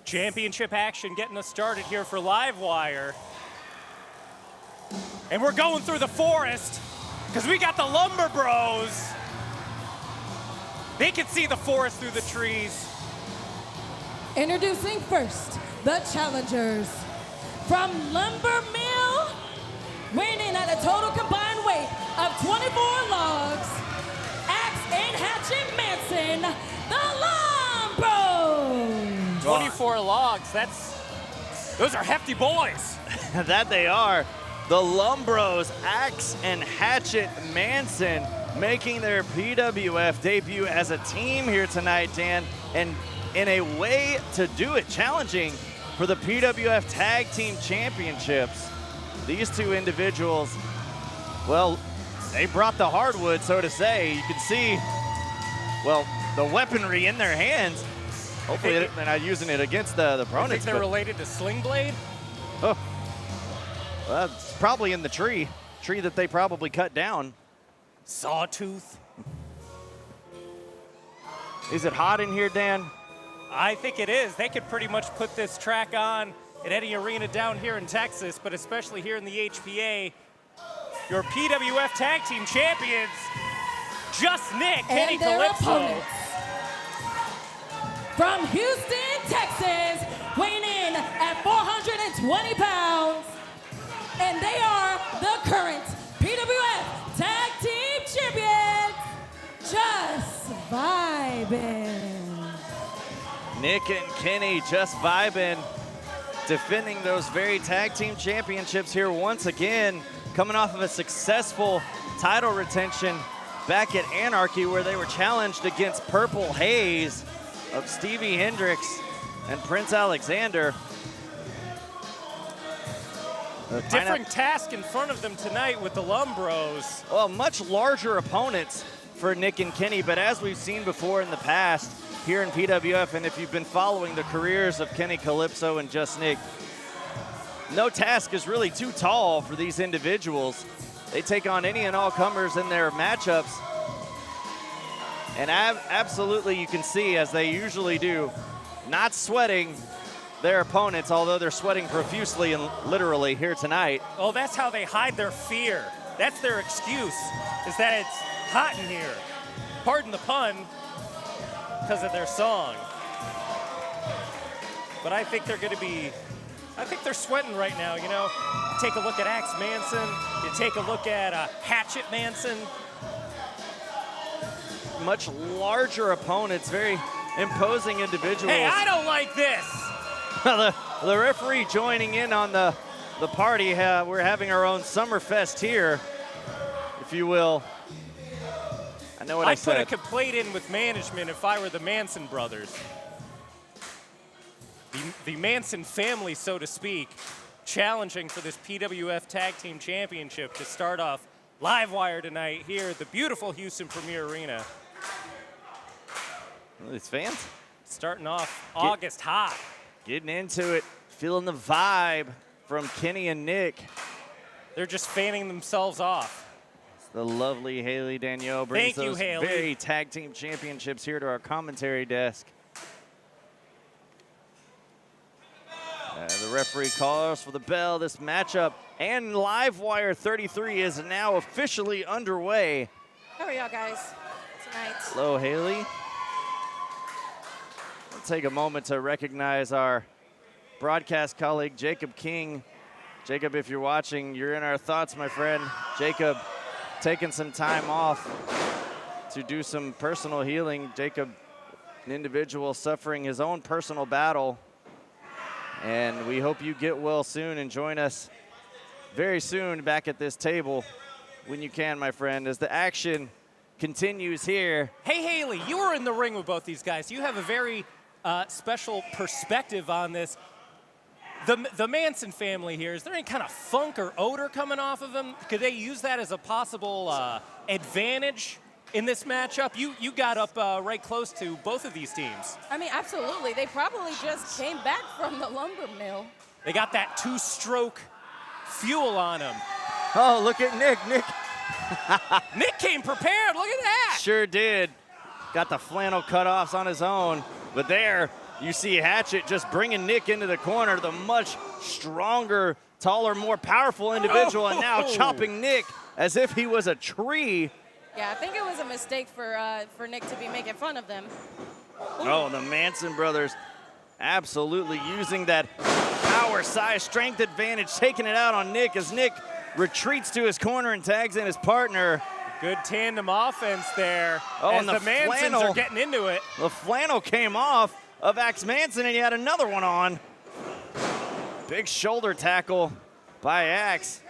Championship action getting us started here for Livewire. And we're going through the forest because we got the Lumbros. They can see the forest through the trees. Introducing first, the challengers. From Lumber Mill, weighing in at a total combined weight of 24 logs, Axe and Hatchet Manson, the Lumbros. 24 logs, those are hefty boys. That they are. The Lumbros, Axe and Hatchet Manson, making their PWF debut as a team here tonight, Dan, and in a way to do it, challenging for the PWF Tag Team Championships. These two individuals, well, they brought the hardwood, so to say. You can see, well, the weaponry in their hands. Hopefully they're not using it against the opponents. I think they're related to Sling Blade? Oh, well, it's probably in the tree that they probably cut down. Sawtooth. Is it hot in here, Dan? I think it is. They could pretty much put this track on at any arena down here in Texas, but especially here in the HPA. Your PWF Tag Team Champions, Just Nick, Kenny Calypso. Opponents. From Houston, Texas, weighing in at 420 pounds. And they are the current PWF Tag Team Champions, JusXVibin. Nick and Kenny just vibing, defending those very tag team championships here once again, coming off of a successful title retention back at Anarchy where they were challenged against Purple Haze of Stevie Hendricks and Prince Alexander. Different task in front of them tonight with the Lumbros. Well, much larger opponents for Nick and Kenny, but as we've seen before in the past here in PWF, and if you've been following the careers of Kenny Calypso and Just Nick, no task is really too tall for these individuals. They take on any and all comers in their matchups. And absolutely you can see, as they usually do, not sweating their opponents, although they're sweating profusely and literally here tonight. Oh, that's how they hide their fear. That's their excuse, is that it's hot in here. Pardon the pun, because of their song. But I think they're going to be, I think they're sweating right now, you know. You take a look at Axe Manson, you take a look at Hatchet Manson. Much larger opponents, very imposing individuals. Hey, I don't like this. the referee joining in on the party. We're having our own Summerfest here, if you will. I know what I said. I'd put a complaint in with management if I were the Manson brothers. The Manson family, so to speak, challenging for this PWF Tag Team Championship to start off Livewire tonight here at the beautiful Houston Premier Arena. Well, these fans starting off August hot. Getting into it, feeling the vibe from Kenny and Nick. They're just fanning themselves off. The lovely Haley Danielle brings those very tag team championships here to our commentary desk. The referee calls for the bell. This matchup and Livewire 33 is now officially underway. How are y'all guys tonight? Hello, Haley. We'll take a moment to recognize our broadcast colleague, Jacob King. Jacob, if you're watching, you're in our thoughts, my friend. Jacob taking some time off to do some personal healing. Jacob, an individual suffering his own personal battle. And we hope you get well soon and join us very soon back at this table when you can, my friend, as the action continues here. Hey, Haley, you were in the ring with both these guys. You have a very special perspective on this. The Manson family here, is there any kind of funk or odor coming off of them? Could they use that as a possible advantage in this matchup? You got up right close to both of these teams. I mean, absolutely. They probably just came back from the lumber mill. They got that 2-stroke fuel on them. Oh, look at Nick. Nick came prepared. Look at that. Sure did. Got the flannel cutoffs on his own. But there, you see Hatchet just bringing Nick into the corner, the much stronger, taller, more powerful individual, and now chopping Nick as if he was a tree. Yeah, I think it was a mistake for Nick to be making fun of them. Oh, the Manson brothers absolutely using that power, size, strength advantage, taking it out on Nick as Nick retreats to his corner and tags in his partner. Good tandem offense there Oh, as the Mansons are getting into it. The flannel came off of Axe Manson, and he had another one on. Big shoulder tackle by Axe.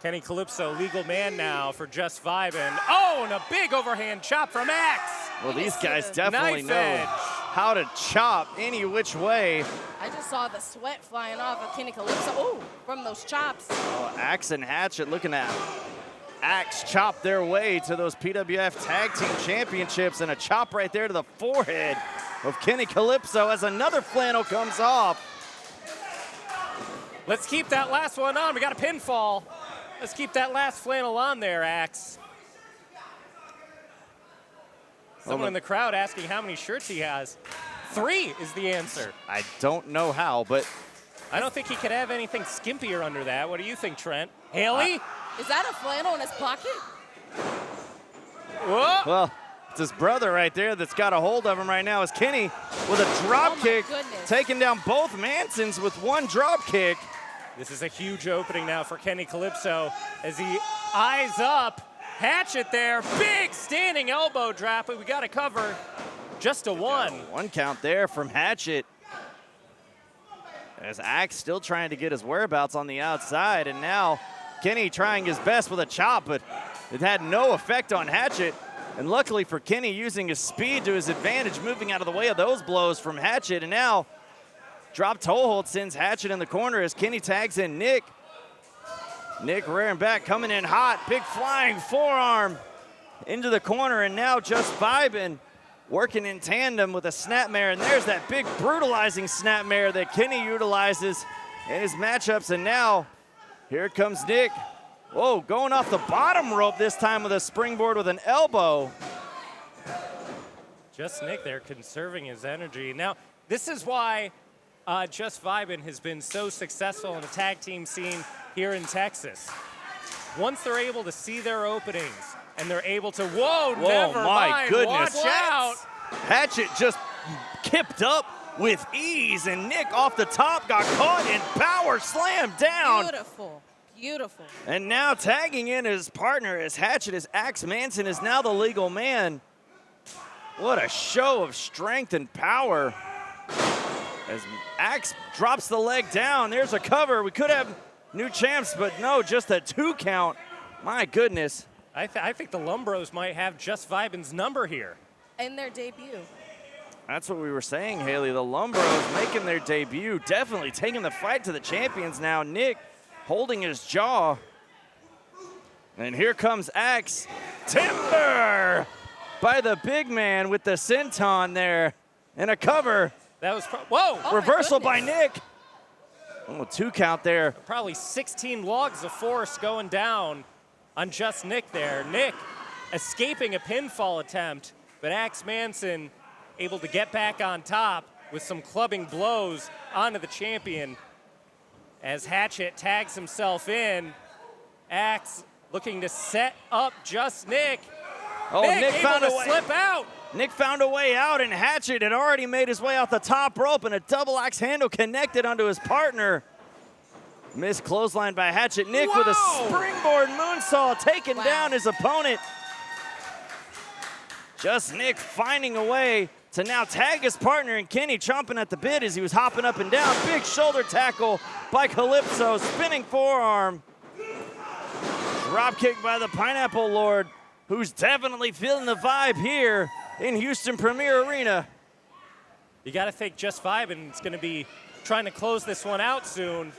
Kenny Calypso, legal man now for JusXVibin. Oh, and a big overhand chop from Axe. Well, these guys definitely Knife know edge. how to chop any which way. I just saw the sweat flying off of Kenny Calypso. Ooh, from those chops. Oh, Axe and Hatchet looking at Axe chop their way to those PWF Tag Team Championships, and a chop right there to the forehead of Kenny Calypso as another flannel comes off. Let's keep that last one on. We got a pinfall. Let's keep that last flannel on there, Axe. Someone in the crowd asking how many shirts he has. 3 is the answer. I don't know how, but I don't think he could have anything skimpier under that. What do you think, Trent? Haley? Is that a flannel in his pocket? Whoa. well, it's his brother right there that's got a hold of him right now. Is Kenny with a drop Oh my kick, goodness. taking down both Mansons with one drop kick. This is a huge opening now for Kenny Calypso as he eyes up. Hatchet there. Big standing elbow drop, but we got to cover. Just a 1. One count there from Hatchet. As Axe still trying to get his whereabouts on the outside, and now Kenny trying his best with a chop, but it had no effect on Hatchet. And luckily for Kenny, using his speed to his advantage, moving out of the way of those blows from Hatchet, and now drop toe hold sends Hatchet in the corner as Kenny tags in Nick. Nick rearing back, coming in hot, big flying forearm into the corner, and now JusXVibin working in tandem with a snapmare, and there's that big brutalizing snapmare that Kenny utilizes in his matchups, and now here comes Nick. Whoa, going off the bottom rope this time with a springboard with an elbow. Just Nick there conserving his energy. Now, this is why JusXVibin has been so successful in the tag team scene here in Texas. Once they're able to see their openings and they're able to, whoa, never my mind, goodness. watch out. Hatchet just kipped up with ease, and Nick off the top got caught and power slammed down. Beautiful. Beautiful. And now tagging in his partner as Hatchet, as Axe Manson is now the legal man. What a show of strength and power. As Axe drops the leg down, there's a cover. We could have new champs, but no, just a 2 count. My goodness. I think the Lumbros might have JusXVibin's number here. In their debut. That's what we were saying, Haley. The Lumbros making their debut, definitely taking the fight to the champions now. Nick holding his jaw. And here comes Axe. Timber by the big man with the senton there. And a cover. That was, whoa! Oh, Reversal my by Nick. Oh, 2 count there. Probably 16 logs of force going down on just Nick there. Nick escaping a pinfall attempt, but Axe Manson able to get back on top with some clubbing blows onto the champion as Hatchet tags himself in. Axe looking to set up just Nick. Oh, Nick found able a to way. slip out. Nick found a way out, and Hatchet had already made his way off the top rope, and a double axe handle connected onto his partner. Missed clothesline by Hatchet. Nick with a Whoa! springboard moonsault, taking Wow. down his opponent. Just Nick finding a way to now tag his partner, and Kenny chomping at the bit as he was hopping up and down. Big shoulder tackle by Calypso, spinning forearm. Drop kick by the Pineapple Lord, who's definitely feeling the vibe here in Houston Premier Arena. You got to think JusXVibin is going to be trying to close this one out soon.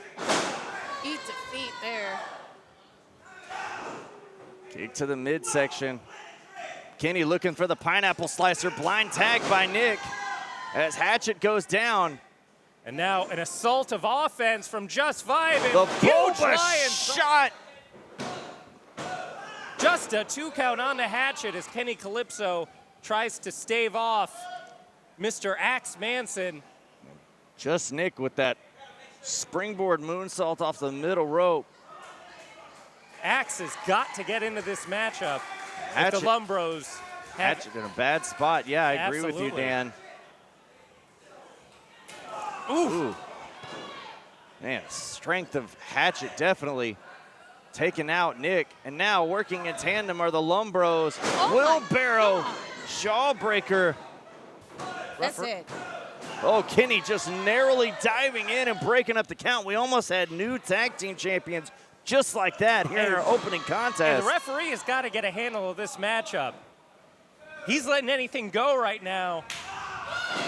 Eat defeat there. Kick to the midsection. Kenny looking for the pineapple slicer. Blind tag by Nick as Hatchet goes down. And now an assault of offense from JusXVibin. The Huge Boba lion shot. Just a 2 count on the Hatchet as Kenny Calypso tries to stave off Mr. Axe Manson. Just Nick with that springboard moonsault off the middle rope. Axe has got to get into this matchup. Hatchet, if the Lumbros have Hatchet in a bad spot. Yeah, I agree with you, Absolutely. Dan. Ooh. Man, strength of Hatchet definitely taking out Nick. And now working in tandem are the Lumbros. Oh Wheelbarrow, jawbreaker. That's it. Oh, Kenny just narrowly diving in and breaking up the count. We almost had new tag team champions just like that here in our opening And contest. the referee has got to get a handle of this matchup. He's letting anything go right now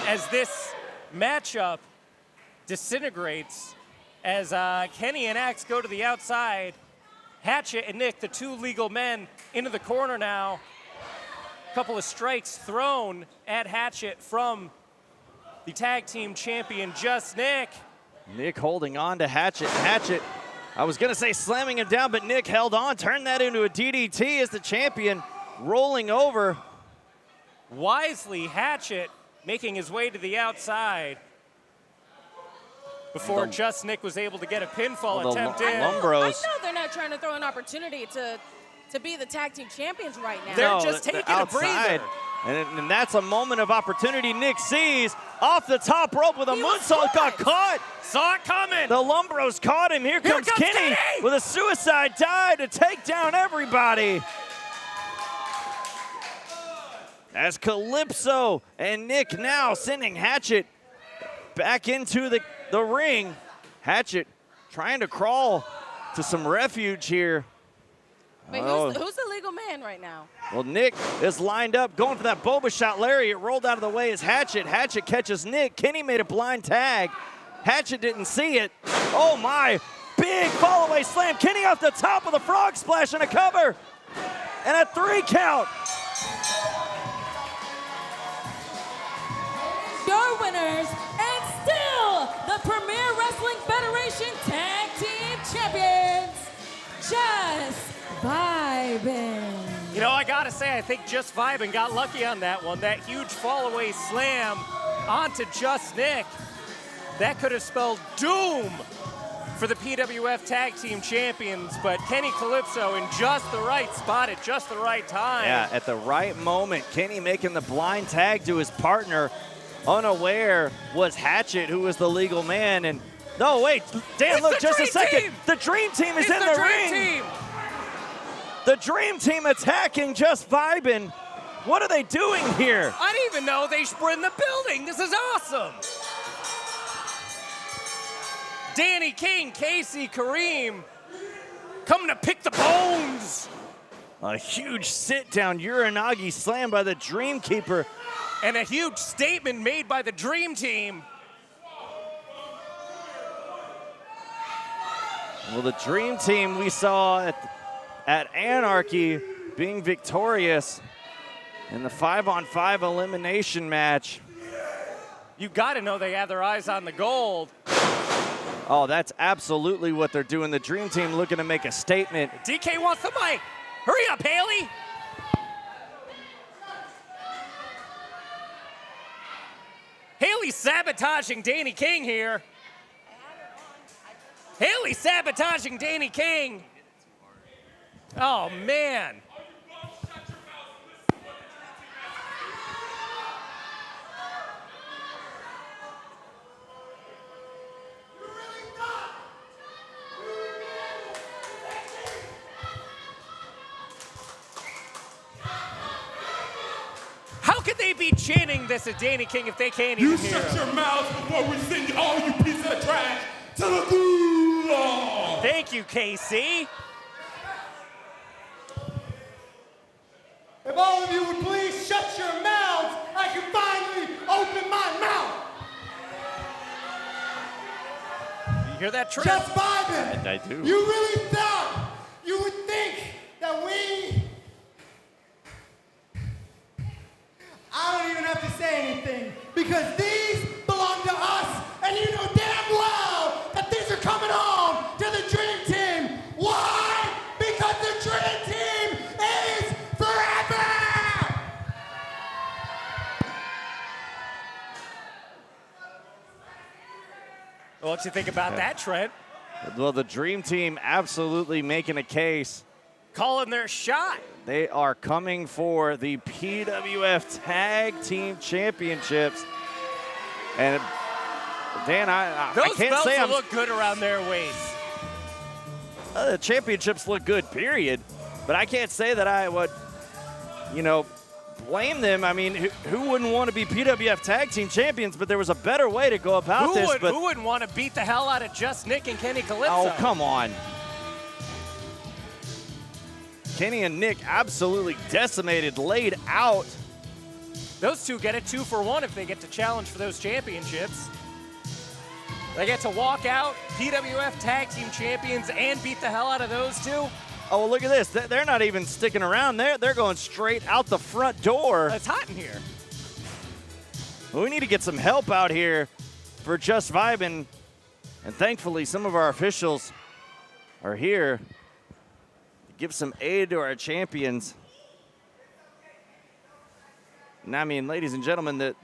as this matchup disintegrates as Kenny and Axe go to the outside. Hatchet and Nick, the 2 legal men, into the corner now. A couple of strikes thrown at Hatchet from the tag team champion, Just Nick. Nick holding on to Hatchet. Hatchet, I was going to say slamming him down, but Nick held on, turned that into a DDT as the champion rolling over. Wisely, Hatchet making his way to the outside before Just Nick was able to get a pinfall attempt in. Lumbros. I know they're not trying to throw an opportunity to be the tag team champions right now. They're just taking a outside. breather. And that's a moment of opportunity. Nick sees off the top rope with a He was moonsault, got caught. caught. Saw it coming. The Lumbros caught him. Here comes comes Kenny Kenny! with a suicide dive to take down everybody. As Calypso and Nick now sending Hatchet back into the ring. Hatchet trying to crawl to some refuge here. Wait, who's the legal man right now? Well, Nick is lined up, going for that boba shot. Lariat rolled out of the way as Hatchet. Hatchet catches Nick. Kenny made a blind tag. Hatchet didn't see it. Oh my, big fall-away slam. Kenny off the top of the frog splash and a cover. And a 3 count. Your winners and still the Premier Wrestling Federation Tag Team Champions, JusXVibin. You know, I gotta say, I think JusXVibin got lucky on that one. That huge fall-away slam onto Just Nick. That could have spelled doom for the PWF Tag Team Champions, but Kenny Calypso in just the right spot at just the right time. Yeah, at the right moment. Kenny making the blind tag to his partner. Unaware was Hatchet, who was the legal man. And no, wait, Dan, It's look, the just a Dream second. Team! The Dream Team is It's in the the Dream ring. Team. The Dream Team attacking JusXVibin. What are they doing here? I didn't even know they were in the building. This is awesome. Danny King, Casey, Kareem, coming to pick the bones. A huge sit-down Uranagi slam by the Dream Keeper. And a huge statement made by the Dream Team. Well, the Dream Team we saw at Anarchy being victorious in the 5-on-5 elimination match. You got to know they have their eyes on the gold. Oh, that's absolutely what they're doing. The Dream Team looking to make a statement. DK wants the mic. Hurry up, Haley. Haley's sabotaging Danny King here. Haley sabotaging Danny King. Oh, man. How could they be chanting this at Danny King if they can't even You hear shut him? your mouth before we send all you pieces of trash to the gulag. Thank you, KC. If all of you would please shut your mouths, I can finally open my mouth. Hear that, Trent? JusXVibin. I do. You really thought you would think that we... I don't even have to say anything because these belong to us, and you know damn well that these are coming home to the Dream Team. Why? Because the Dream Team is forever! What you think about that, Trent? Well, the Dream Team absolutely making a case. Calling their shot. They are coming for the PWF Tag Team Championships. And Dan, I Those can't belts say will I'm look good around their waist. the championships look good, period. But I can't say that I would, blame them. I mean, who wouldn't want to be PWF Tag Team Champions? But there was a better way to go about this. Who wouldn't want to beat the hell out of Just Nick and Kenny Calypso? Oh, come on. Kenny and Nick absolutely decimated, laid out. Those two get a 2-for-1 if they get to challenge for those championships. They get to walk out PWF Tag Team Champions and beat the hell out of those two. Oh, well, look at this. They're not even sticking around. They're going straight out the front door. It's hot in here. Well, we need to get some help out here for JusXVibin. And thankfully, some of our officials are here to give some aid to our champions. And I mean, ladies and gentlemen, the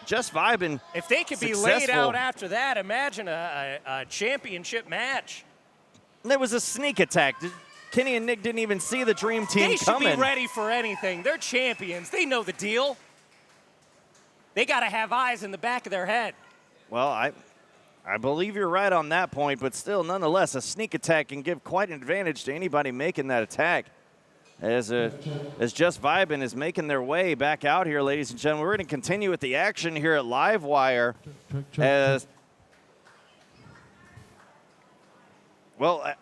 JusXVibin. If they could be laid out after that, imagine a championship match. There was a sneak attack. Kenny and Nick didn't even see the Dream Team They should coming. be ready for anything. They're champions. They know the deal. They got to have eyes in the back of their head. Well, I believe you're right on that point, but still, nonetheless, a sneak attack can give quite an advantage to anybody making that attack. As JusXVibin is making their way back out here, ladies and gentlemen, we're going to continue with the action here at Livewire. As well,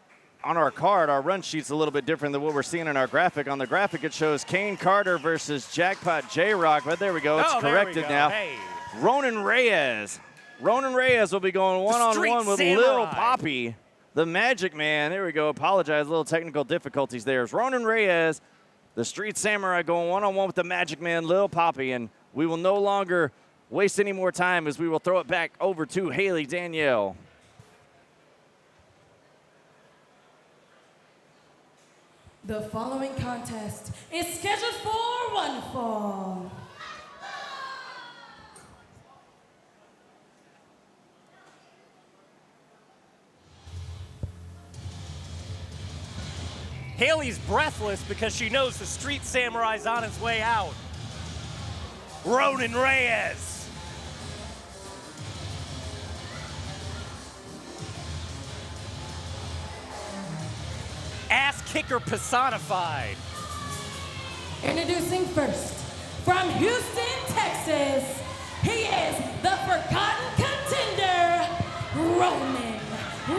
on our card, our run sheet's a little bit different than what we're seeing in our graphic. On the graphic, it shows Caine Carter versus Jackpot J-Rock, but there we go. It's corrected now. Hey. Ronin Reyes. Ronin Reyes will be going one-on-one with Lil Papi, the Magic Man. There we go. Apologize, a little technical difficulties there. It's Ronin Reyes, the Street Samurai, going one-on-one with the Magic Man, Lil Papi, and we will no longer waste any more time as we will throw it back over to Haley Danielle. The following contest is scheduled for one fall. Haley's breathless because she knows the Street Samurai's on his way out. Ronin Reyes. Ass kicker personified. Introducing first, from Houston, Texas, he is the Forgotten Contender, Ronin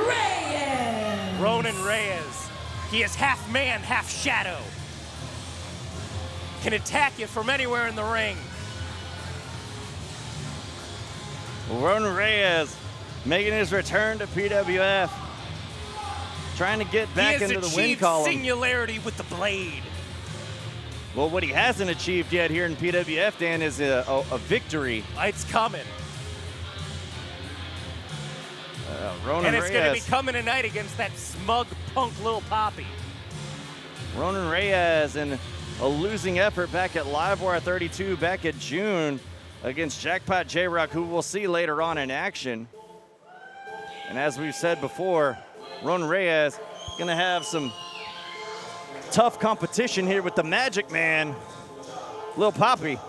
Reyes. Ronin Reyes. He is half man, half shadow. Can attack you from anywhere in the ring. Ronin Reyes making his return to PWF. Trying to get back into the win column. He has achieved singularity with the blade. Well, what he hasn't achieved yet here in PWF, Dan, is a victory. It's coming. Ronin and it's Reyes. going to be coming tonight against that smug punk Lil Papi. Ronin Reyes in a losing effort back at Livewire 32 back in June against Jackpot J-Rock, who we'll see later on in action. And as we've said before, Ronin Reyes going to have some tough competition here with the Magic Man, Lil Papi.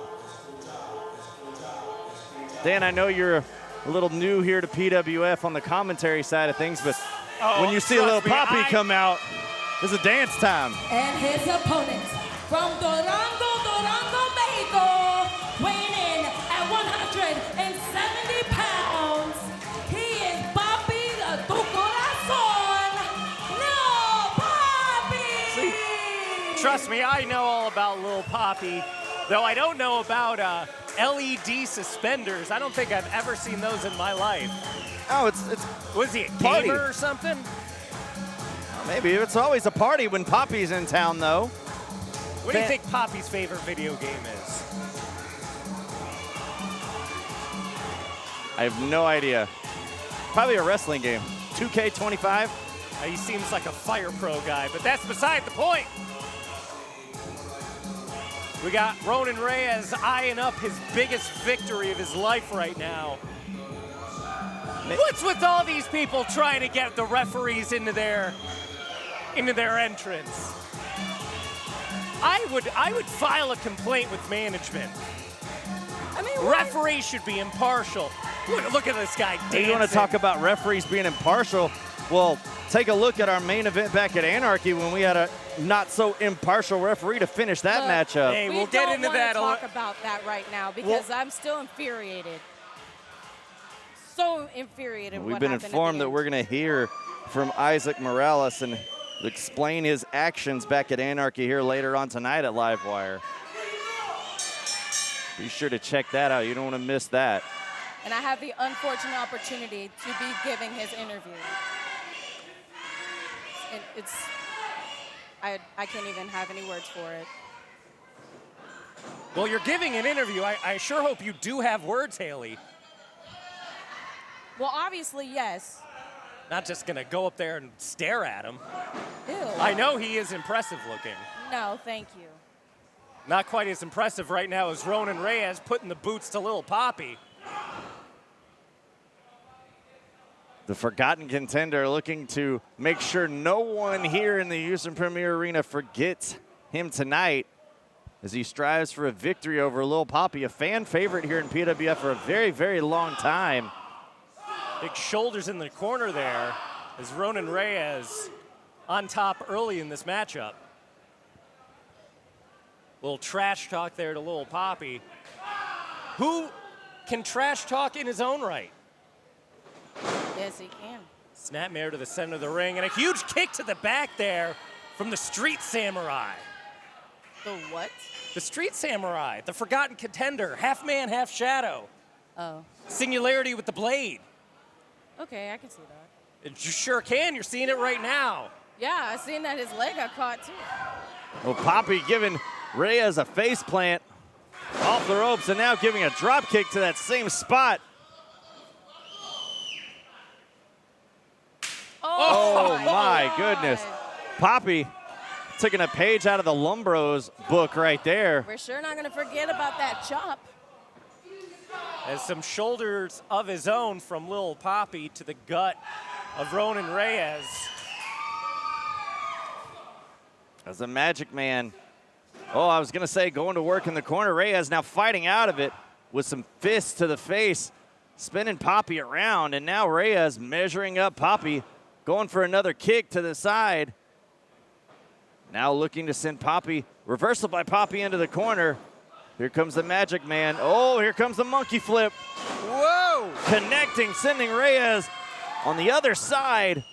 Dan, I know you're a little new here to PWF on the commentary side of things, but when you see Lil Papi come out, it's a dance time. And his opponent from Durango, Mexico, weighing in at 170 pounds, he is Papi de tu corazón, Lil Papi! Trust me, I know all about Lil Papi, though I don't know about LED suspenders. I don't think I've ever seen those in my life. Oh, it's Was he a Party. gamer or something? maybe it's always a party when Papi's in town, though. What do you think Papi's favorite video game is? I have no idea. Probably a wrestling game. 2K25. He seems like a Fire Pro guy, but that's beside the point. We got Ronin Reyes eyeing up his biggest victory of his life right now. What's with all these people trying to get the referees into their entrance? I would file a complaint with management. I mean, Referees should be impartial. Look at this guy dancing. You want to talk about referees being impartial? Well, take a look at our main event back at Anarchy when we had a not so impartial referee to finish that matchup. Hey, we we'll get into that. don't want to talk about that right now because I'm still infuriated. So infuriated. We've been informed that we're going to hear from Isaac Morales and explain his actions back at Anarchy here later on tonight at Livewire. Be sure to check that out. You don't want to miss that. And I have the unfortunate opportunity to be giving his interview. I can't even have any words for it. Well, you're giving an interview. I sure hope you do have words, Haley. Well, obviously, yes. Not just going to go up there and stare at him. Ew. I know he is impressive looking. No, thank you. Not quite as impressive right now as Ronin Reyes putting the boots to Lil Papi. The forgotten contender looking to make sure no one here in the Houston Premier Arena forgets him tonight as he strives for a victory over Lil Papi, a fan favorite here in PWF for a very, very long time. Big shoulders in the corner there as Ronin Reyes on top early in this matchup. Little trash talk there to Lil Papi, who can trash talk in his own right. Yes, he can. Snapmare to the center of the ring and a huge kick to the back there from the Street Samurai. The what? The Street Samurai, the forgotten contender, half man, half shadow. Oh. Singularity with the blade. Okay, I can see that. You sure can. You're seeing it right now. Yeah, I seen that his leg got caught too. Well, Papi giving Reyes a face plant off the ropes and now giving a drop kick to that same spot. Oh my goodness. Papi taking a page out of the Lumbros book right there. We're sure not going to forget about that chop. As some shoulders of his own from Lil Papi to the gut of Ronin Reyes. As a Magic Man, I was going to say going to work in the corner. Reyes now fighting out of it with some fists to the face, spinning Papi around, and now Reyes measuring up Papi, going for another kick to the side. Now looking to send Papi, reversal by Papi into the corner. Here comes the Magic Man. Oh, here comes the monkey flip. Whoa! Connecting, sending Reyes on the other side.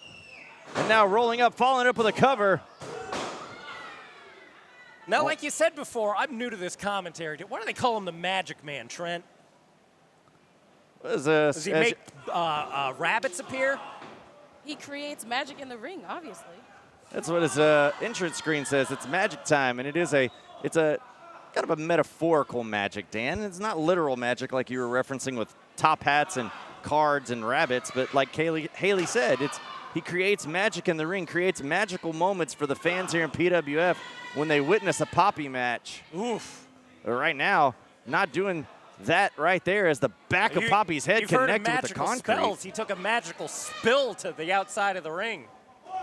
And now rolling up, following up with a cover. Now, like you said before, I'm new to this commentary. Why do they call him the Magic Man, Trent? Does he make rabbits appear? He creates magic in the ring, obviously. That's what his entrance screen says. It's magic time, and it's a kind of a metaphorical magic, Dan. It's not literal magic like you were referencing with top hats and cards and rabbits, but like Haley said, he creates magic in the ring, creates magical moments for the fans here in PWF when they witness a Papi match. Oof. But right now, not doing that right there as the back of Papi's head connected with the concrete. Spells. He took a magical spill to the outside of the ring.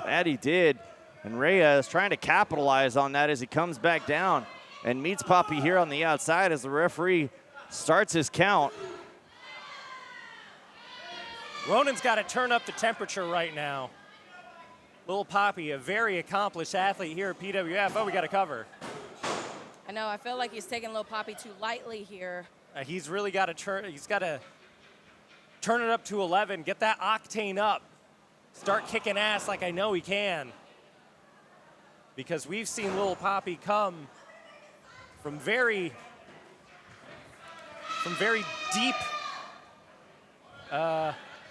That he did. And Reyes trying to capitalize on that as he comes back down and meets Papi here on the outside as the referee starts his count. Ronin's got to turn up the temperature right now. Lil Papi, a very accomplished athlete here at PWF. Oh, we got to cover. I know, I feel like he's taking Lil Papi too lightly here. He's really got to turn it up to 11, get that octane up, start kicking ass like I know he can. Because we've seen Lil Papi come from very deep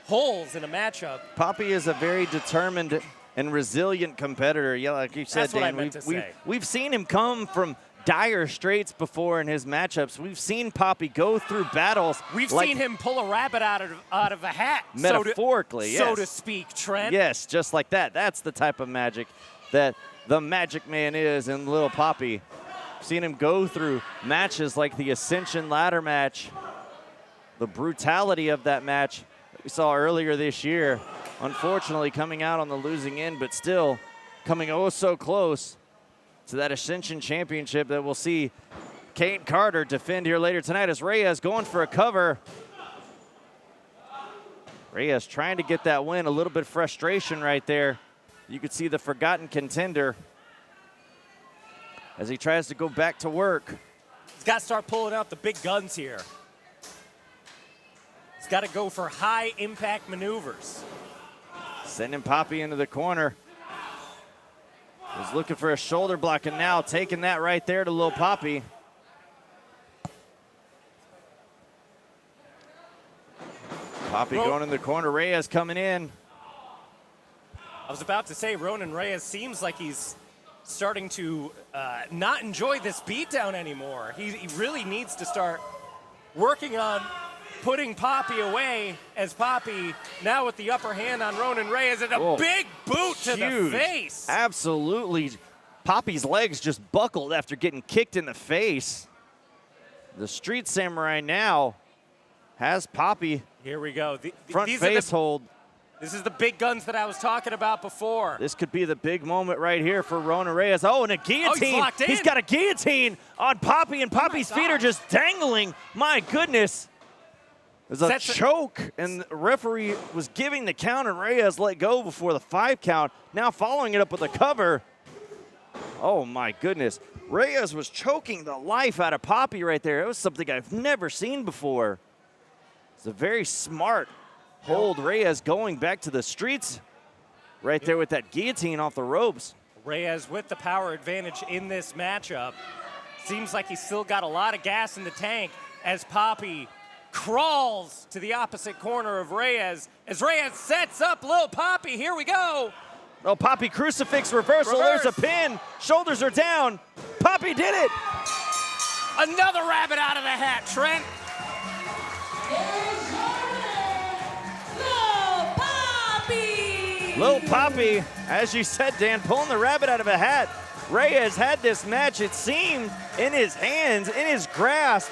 holes in a matchup. Papi is a very determined and resilient competitor. Yeah, like you said, That's what I Dan, meant to say. we've seen him come from dire straits before in his matchups. We've seen Papi go through battles. We've like, seen him pull a rabbit out of a hat. metaphorically, so yes. to speak, Trent. Yes, just like that. That's the type of magic that the Magic Man is in Little Papi. Seen him go through matches like the Ascension ladder match, the brutality of that match that we saw earlier this year. Unfortunately, coming out on the losing end, but still coming oh so close to that Ascension Championship that we'll see Caine Carter defend here later tonight as Reyes going for a cover. Reyes trying to get that win, a little bit of frustration right there. You could see the forgotten contender as he tries to go back to work. He's got to start pulling out the big guns here. He's got to go for high impact maneuvers. Sending Papi into the corner. Was looking for a shoulder block and now taking that right there to Lil Papi. Papi going in the corner, Reyes coming in. I was about to say, Ronin Reyes seems like he's starting to not enjoy this beatdown anymore. He really needs to start working on putting Papi away, as Papi now with the upper hand on Ronin Reyes and a big boot to the face. Absolutely. Papi's legs just buckled after getting kicked in the face. The Street Samurai now has Papi. Here we go. Front face hold. This is the big guns that I was talking about before. This could be the big moment right here for Ronin Reyes. Oh, and a guillotine. He's locked in. He's got a guillotine on Papi, and Papi's feet are just dangling. My goodness. There's a choke, and the referee was giving the count, and Reyes let go before the 5 count. Now following it up with a cover. Oh, my goodness. Reyes was choking the life out of Papi right there. It was something I've never seen before. It's a very smart hold. Reyes going back to the streets right there with that guillotine off the ropes. Reyes with the power advantage in this matchup. Seems like he's still got a lot of gas in the tank as Papi crawls to the opposite corner of Reyes. As Reyes sets up Lil Papi, here we go. Oh, Papi crucifix reversal. Reverse. There's a pin. Shoulders are down. Papi did it. Another rabbit out of the hat, Trent. Lil Papi, as you said, Dan, pulling the rabbit out of a hat. Reyes had this match, it seemed, in his hands, in his grasp.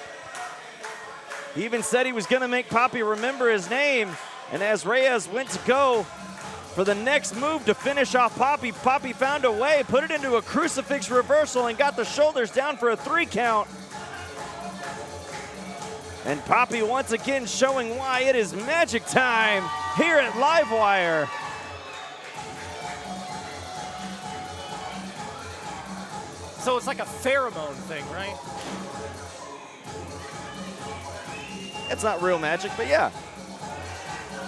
He even said he was going to make Papi remember his name. And as Reyes went to go for the next move to finish off Papi, Papi found a way, put it into a crucifix reversal, and got the shoulders down for a 3 count. And Papi once again showing why it is magic time here at Livewire. So it's like a pheromone thing, right? It's not real magic, but yeah.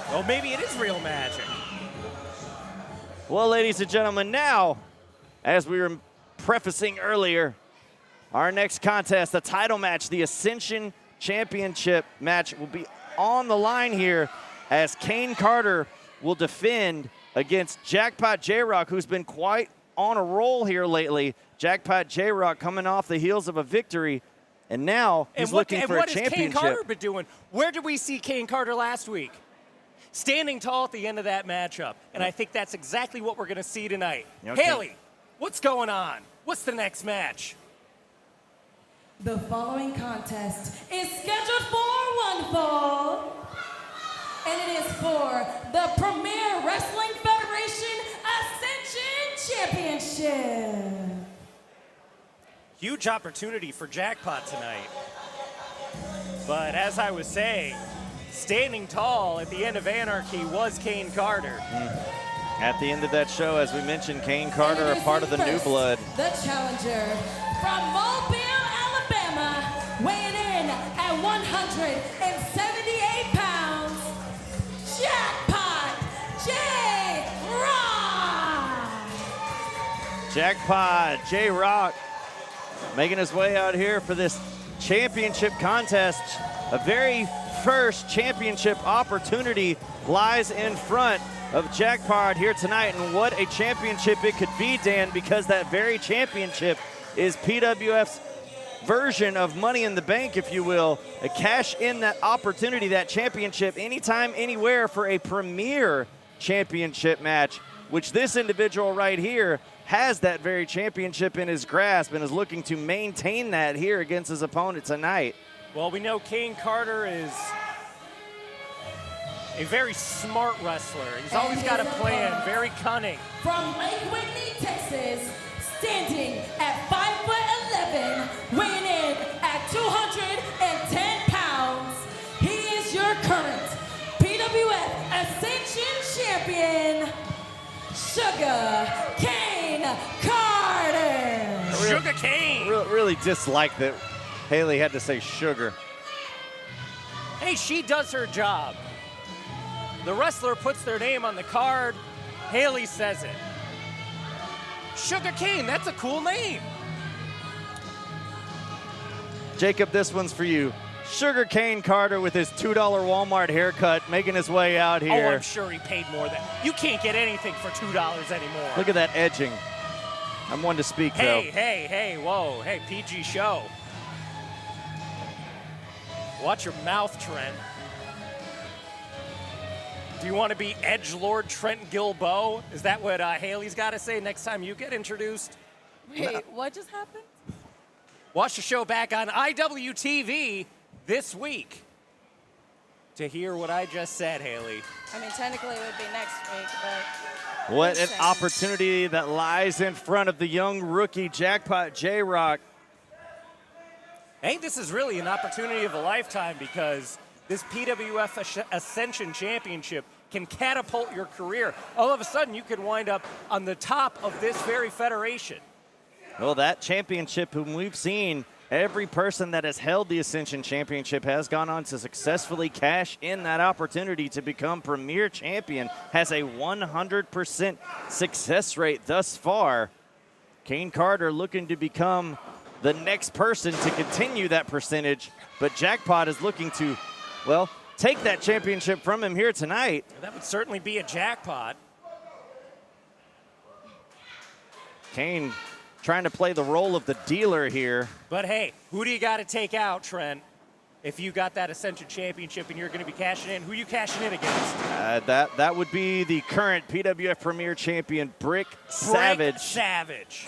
Well, maybe it is real magic. Well, ladies and gentlemen, now, as we were prefacing earlier, our next contest, the title match, the Ascension Championship match, will be on the line here as Caine Carter will defend against Jackpot J-Rock, who's been quite on a roll here lately. Jackpot J-Rock coming off the heels of a victory, and now he's looking for a championship. And what has Caine Carter been doing? Where did we see Caine Carter last week? Standing tall at the end of that matchup, and I think that's exactly what we're going to see tonight. Okay. Haley, what's going on? What's the next match? The following contest is scheduled for one fall, and it is for the Premier Wrestling Federation Ascension Championship. Huge opportunity for Jackpot tonight. But as I was saying, standing tall at the end of Anarchy was Caine Carter. At the end of that show, as we mentioned, Caine Carter, a part of the New Blood. The challenger from Mobile, Alabama, weighing in at 178 pounds, Jackpot J-Rock. Jackpot J-Rock making his way out here for this championship contest. A very first championship opportunity lies in front of Jackpot here tonight, and what a championship it could be, Dan, because that very championship is PWF's version of Money in the Bank, if you will. A cash in that opportunity, that championship, anytime, anywhere for a premier championship match, which this individual right here has that very championship in his grasp and is looking to maintain that here against his opponent tonight. Well, we know Caine Carter is a very smart wrestler. He's always got a plan, very cunning. From Lake Whitney, Texas, standing at 5'11", weighing in at 210 pounds, he is your current PWF Ascension Champion, Sugar Caine Carter. Sugar Caine. Really dislike that Haley had to say sugar. Hey, she does her job. The wrestler puts their name on the card. Haley says it. Sugar Caine, that's a cool name. Jacob, this one's for you. Sugar Caine Carter with his $2 Walmart haircut making his way out here. Oh, I'm sure he paid more than. You can't get anything for $2 anymore. Look at that edging. I'm one to speak, though. Hey, whoa. Hey, PG show. Watch your mouth, Trent. Do you want to be Edgelord Trent Gilboa? Is that what Haley's got to say next time you get introduced? Wait, what just happened? Watch the show back on IWTV this week to hear what I just said, Haley. I mean, technically it would be next week, but... What an listen. opportunity that lies in front of the young rookie Jackpot J-Rock. I think this is really an opportunity of a lifetime because this PWF Ascension Championship can catapult your career. All of a sudden, you could wind up on the top of this very federation. Well, that championship, whom we've seen, every person that has held the Ascension Championship has gone on to successfully cash in that opportunity to become premier champion, has a 100% success rate thus far. Caine Carter looking to become the next person to continue that percentage, but Jackpot is looking to, well, take that championship from him here tonight. That would certainly be a jackpot. Caine trying to play the role of the dealer here. But hey, who do you got to take out, Trent? If you got that Ascension Championship and you're going to be cashing in, who are you cashing in against? That would be the current PWF Premier Champion, Brick Savage.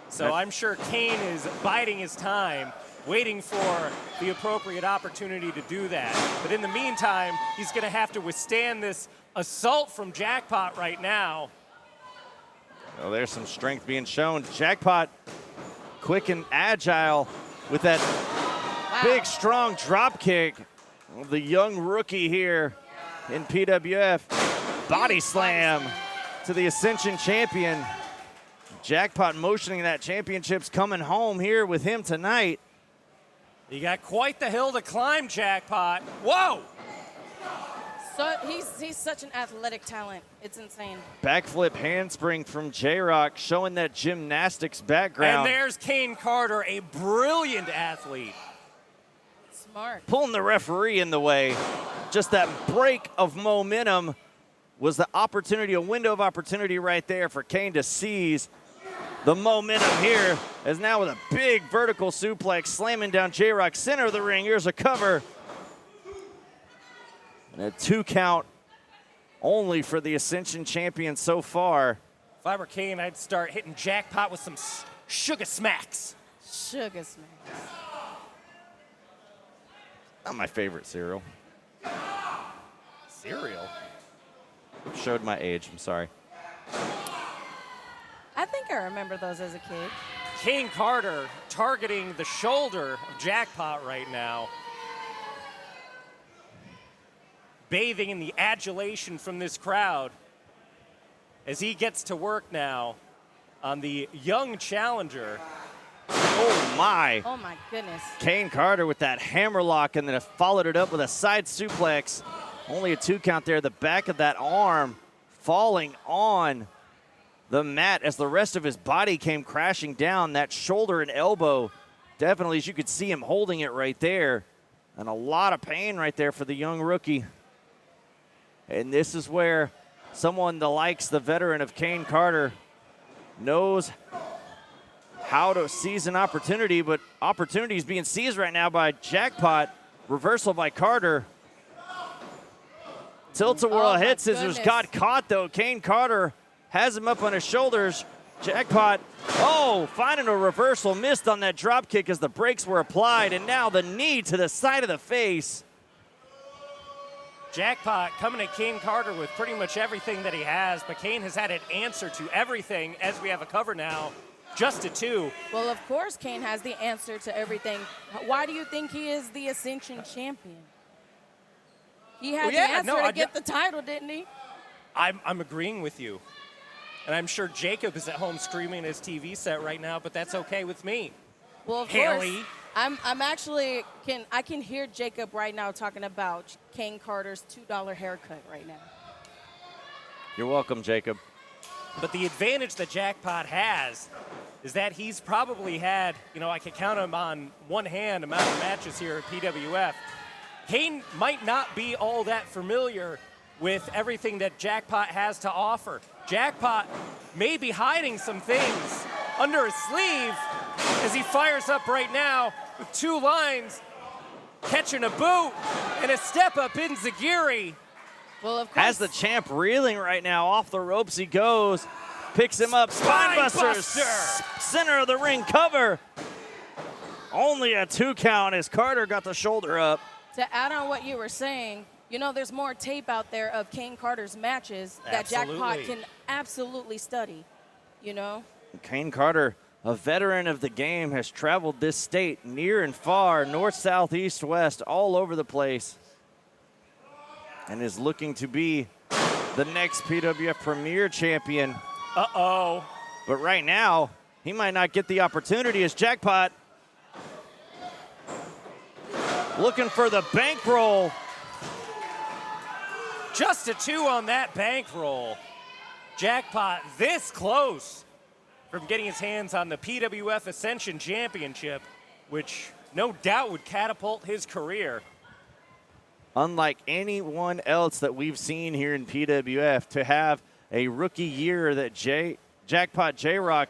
So I'm sure Caine is biding his time, waiting for the appropriate opportunity to do that. But in the meantime, he's going to have to withstand this assault from Jackpot right now. Well, there's some strength being shown. Jackpot, quick and agile with that big, strong drop kick. The young rookie here in PWF. Body slam to the Ascension champion. Jackpot motioning that championship's coming home here with him tonight. You got quite the hill to climb, Jackpot. Whoa! So he's such an athletic talent. It's insane. Backflip handspring from J-Rock, showing that gymnastics background. And there's Caine Carter, a brilliant athlete. Smart. Pulling the referee in the way. Just that break of momentum was the opportunity, a window of opportunity right there for Caine to seize. The momentum here is now with a big vertical suplex, slamming down J-Rock, center of the ring. Here's a cover. And a 2 count only for the Ascension champion so far. If I were Caine, I'd start hitting Jackpot with some sugar smacks. Sugar smacks. Not my favorite cereal. Cereal? Showed my age, I'm sorry. I think I remember those as a kid. Caine Carter targeting the shoulder of Jackpot right now. Bathing in the adulation from this crowd as he gets to work now on the young challenger. Oh my. Oh my goodness. Caine Carter with that hammerlock and then followed it up with a side suplex. Only a 2 count there. The back of that arm falling on the mat as the rest of his body came crashing down. That shoulder and elbow, definitely, as you could see him holding it right there. And a lot of pain right there for the young rookie. And this is where someone the likes the veteran of Caine Carter knows how to seize an opportunity, but opportunity is being seized right now by Jackpot. Reversal by Carter. Tilt-a-whirl head scissors got caught though. Caine Carter has him up on his shoulders. Jackpot, finding a reversal, missed on that drop kick as the brakes were applied, and now the knee to the side of the face. Jackpot coming at Caine Carter with pretty much everything that he has, but Caine has had an answer to everything as we have a cover now, just a 2. Well, of course, Caine has the answer to everything. Why do you think he is the Ascension champion? He had the answer to get the title, didn't he? I'm agreeing with you. And I'm sure Jacob is at home screaming at his TV set right now, but that's okay with me. Well, of Haley. course. I'm actually, I can hear Jacob right now talking about Caine Carter's $2 haircut right now. You're welcome, Jacob. But the advantage that Jackpot has is that he's probably had, I could count him on one hand amount of matches here at PWF. Caine might not be all that familiar with everything that Jackpot has to offer. Jackpot may be hiding some things under his sleeve as he fires up right now with 2 lines, catching a boot and a step up in Zagiri. Well, of course. As the champ reeling right now, off the ropes he goes, picks him up, spinebuster, center of the ring cover. Only a 2 count as Carter got the shoulder up. To add on what you were saying, there's more tape out there of Caine Carter's matches that Jackpot can absolutely study, Caine Carter, a veteran of the game, has traveled this state near and far, north, south, east, west, all over the place, and is looking to be the next PWF Premier Champion. Uh-oh. But right now, he might not get the opportunity as Jackpot looking for the bankroll. Just a 2 on that bankroll. Jackpot this close from getting his hands on the PWF Ascension Championship, which no doubt would catapult his career. Unlike anyone else that we've seen here in PWF, to have a rookie year that Jackpot J-Rock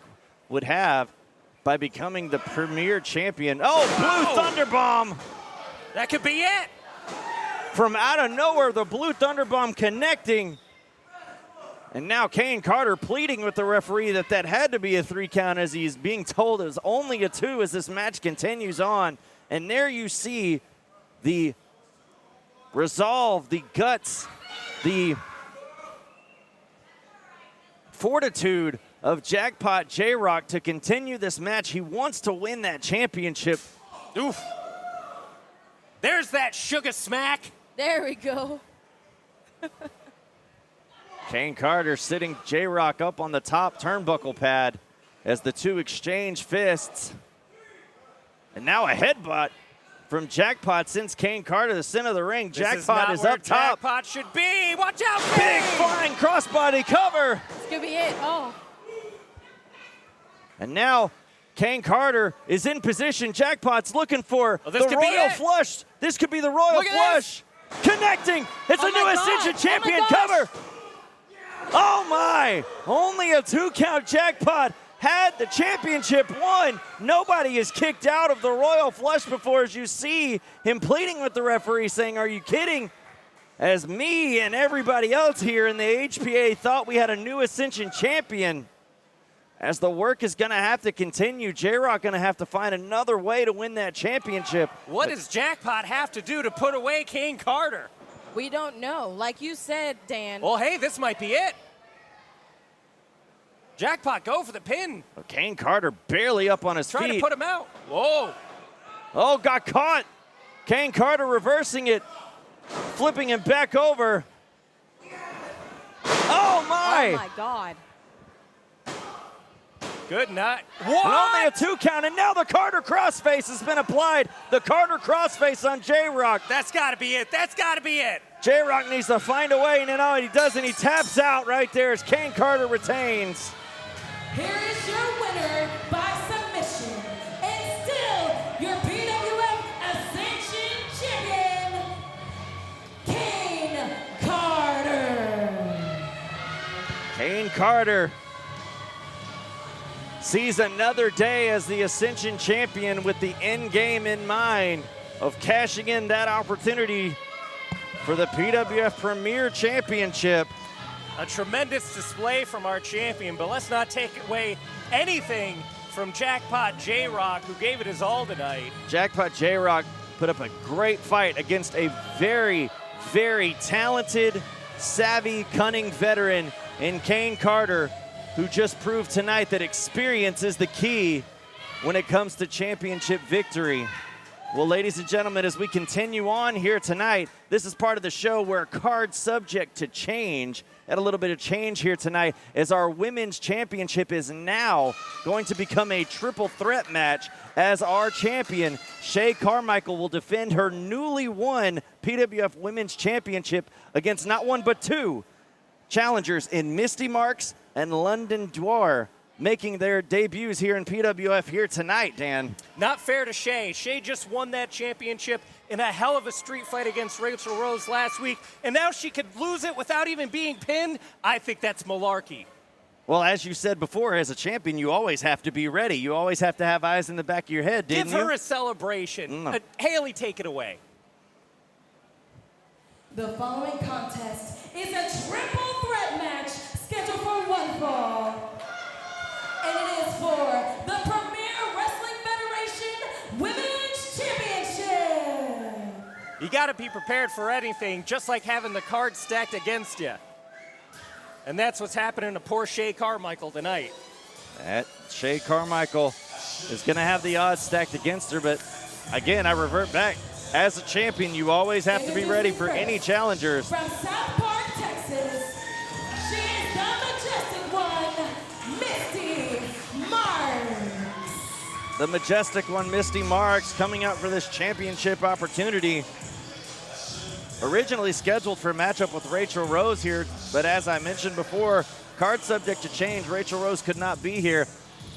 would have by becoming the Premier Champion. Blue Thunderbomb! That could be it. From out of nowhere, the Blue Thunderbomb connecting. And now Caine Carter pleading with the referee that had to be a 3 count, as he's being told it was only a 2 as this match continues on. And there you see the resolve, the guts, the fortitude of Jackpot J-Rock to continue this match. He wants to win that championship. Oof. There's that sugar smack. There we go. Caine Carter sitting J-Rock up on the top turnbuckle pad as the 2 exchange fists. And now a headbutt from Jackpot sends Caine Carter to the center of the ring. Jackpot is up top. Jackpot should be. Watch out, Big Caine! flying crossbody cover. This could be it. And now Caine Carter is in position. Jackpot's looking for the Royal Flush. This could be the Royal Flush. Connecting. It's a new Ascension Champion cover. Oh my! Only a 2 count. Jackpot had the championship won. Nobody is kicked out of the Royal Flush before, as you see him pleading with the referee, saying, "Are you kidding?" As me and everybody else here in the HPA thought we had a new Ascension Champion. As the work is going to have to continue, J-Rock going to have to find another way to win that championship. What does Jackpot have to do to put away Caine Carter? We don't know. Like you said, Dan. Well, hey, this might be it. Jackpot, go for the pin. Caine Carter barely up on his feet. Trying to put him out. Whoa. Oh, got caught. Caine Carter reversing it, flipping him back over. Oh, my. Oh, my God. Good night. What? And only a 2 count, and now the Carter crossface has been applied. The Carter crossface on J-Rock. That's got to be it. That's got to be it. J-Rock needs to find a way, and then he doesn't. He taps out right there as Caine Carter retains. Here is your winner by submission, and still your PWF Ascension Champion. Carter sees another day as the Ascension champion with the end game in mind of cashing in that opportunity for the PWF Premier Championship. A tremendous display from our champion, but let's not take away anything from Jackpot J-Rock, who gave it his all tonight. Jackpot J-Rock put up a great fight against a very, very talented, savvy, cunning veteran in Caine Carter, who just proved tonight that experience is the key when it comes to championship victory. Well, ladies and gentlemen, as we continue on here tonight, this is part of the show where cards subject to change. Had a little bit of change here tonight as our women's championship is now going to become a triple threat match as our champion, Shay KarMichael, will defend her newly won PWF Women's Championship against not one but two challengers in Misti Marx and Londyn Dior, making their debuts here in PWF here tonight, Dan. Not fair to Shay. Shay just won that championship in a hell of a street fight against Rachel Rose last week, and now she could lose it without even being pinned. I think that's malarkey. Well, as you said before, as a champion, you always have to be ready. You always have to have eyes in the back of your head, didn't you? Give her a celebration. Haley, take it away. The following contest is a triple threat match scheduled for one fall. And it is for the Premier Wrestling Federation Women's Championship. You got to be prepared for anything, just like having the cards stacked against you. And that's what's happening to poor Shay KarMichael tonight. That Shay KarMichael is going to have the odds stacked against her, but again, I revert back. As a champion, you always have to be ready for any challengers. From South Park, Texas, she is the majestic one, Misti Marx. The majestic one, Misti Marx, coming out for this championship opportunity. Originally scheduled for a matchup with Rachel Rose here, but as I mentioned before, card subject to change. Rachel Rose could not be here.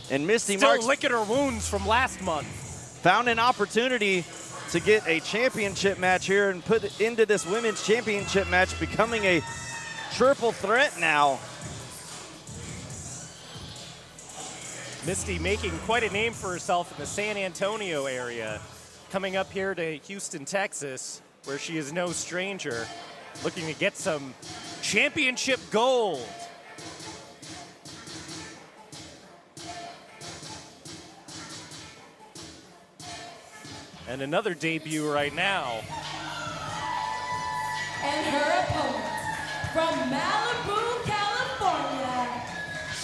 And Misti Marx still licking her wounds from last month. Found an opportunity to get a championship match here and put it into this women's championship match, becoming a triple threat now. Misti making quite a name for herself in the San Antonio area, coming up here to Houston, Texas, where she is no stranger, looking to get some championship gold. And another debut right now. And her opponent from Malibu, California,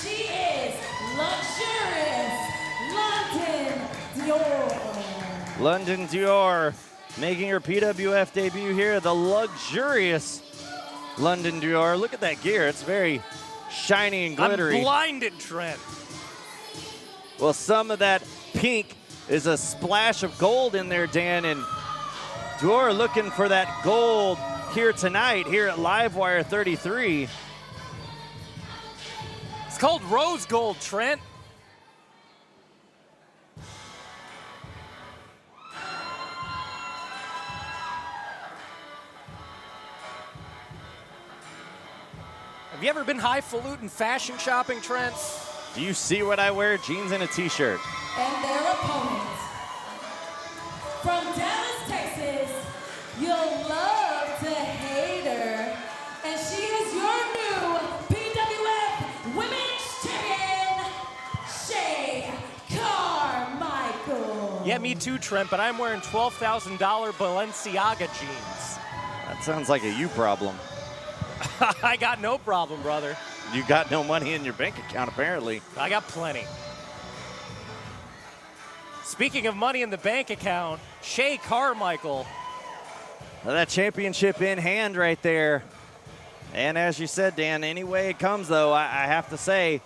she is luxurious Londyn Dior. Londyn Dior making her PWF debut here. The luxurious Londyn Dior. Look at that gear. It's very shiny and glittery. I'm blinded, Trent. Well, some of that pink is a splash of gold in there, Dan, and Dior looking for that gold here tonight here at Livewire 33. It's called rose gold, Trent. Have you ever been highfalutin fashion shopping, Trent? Do you see what I wear? Jeans and a t-shirt. And their opponent from Dallas, Texas, you'll love to hate her. And she is your new PWF Women's Champion, Shay KarMichael. Yeah, me too, Trent, but I'm wearing $12,000 Balenciaga jeans. That sounds like a you problem. I got no problem, brother. You got no money in your bank account, apparently. I got plenty. Speaking of money in the bank account, Shay KarMichael. That championship in hand right there. And as you said, Dan, any way it comes, though, I have to say,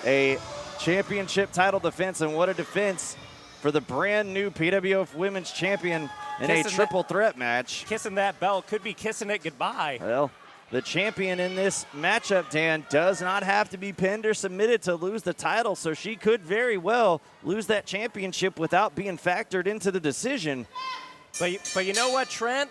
a championship title defense, and what a defense for the brand new PWF Women's Champion in a triple threat match. Kissing that belt, could be kissing it goodbye. Well, the champion in this matchup, Dan, does not have to be pinned or submitted to lose the title, so she could very well lose that championship without being factored into the decision. But you know what, Trent?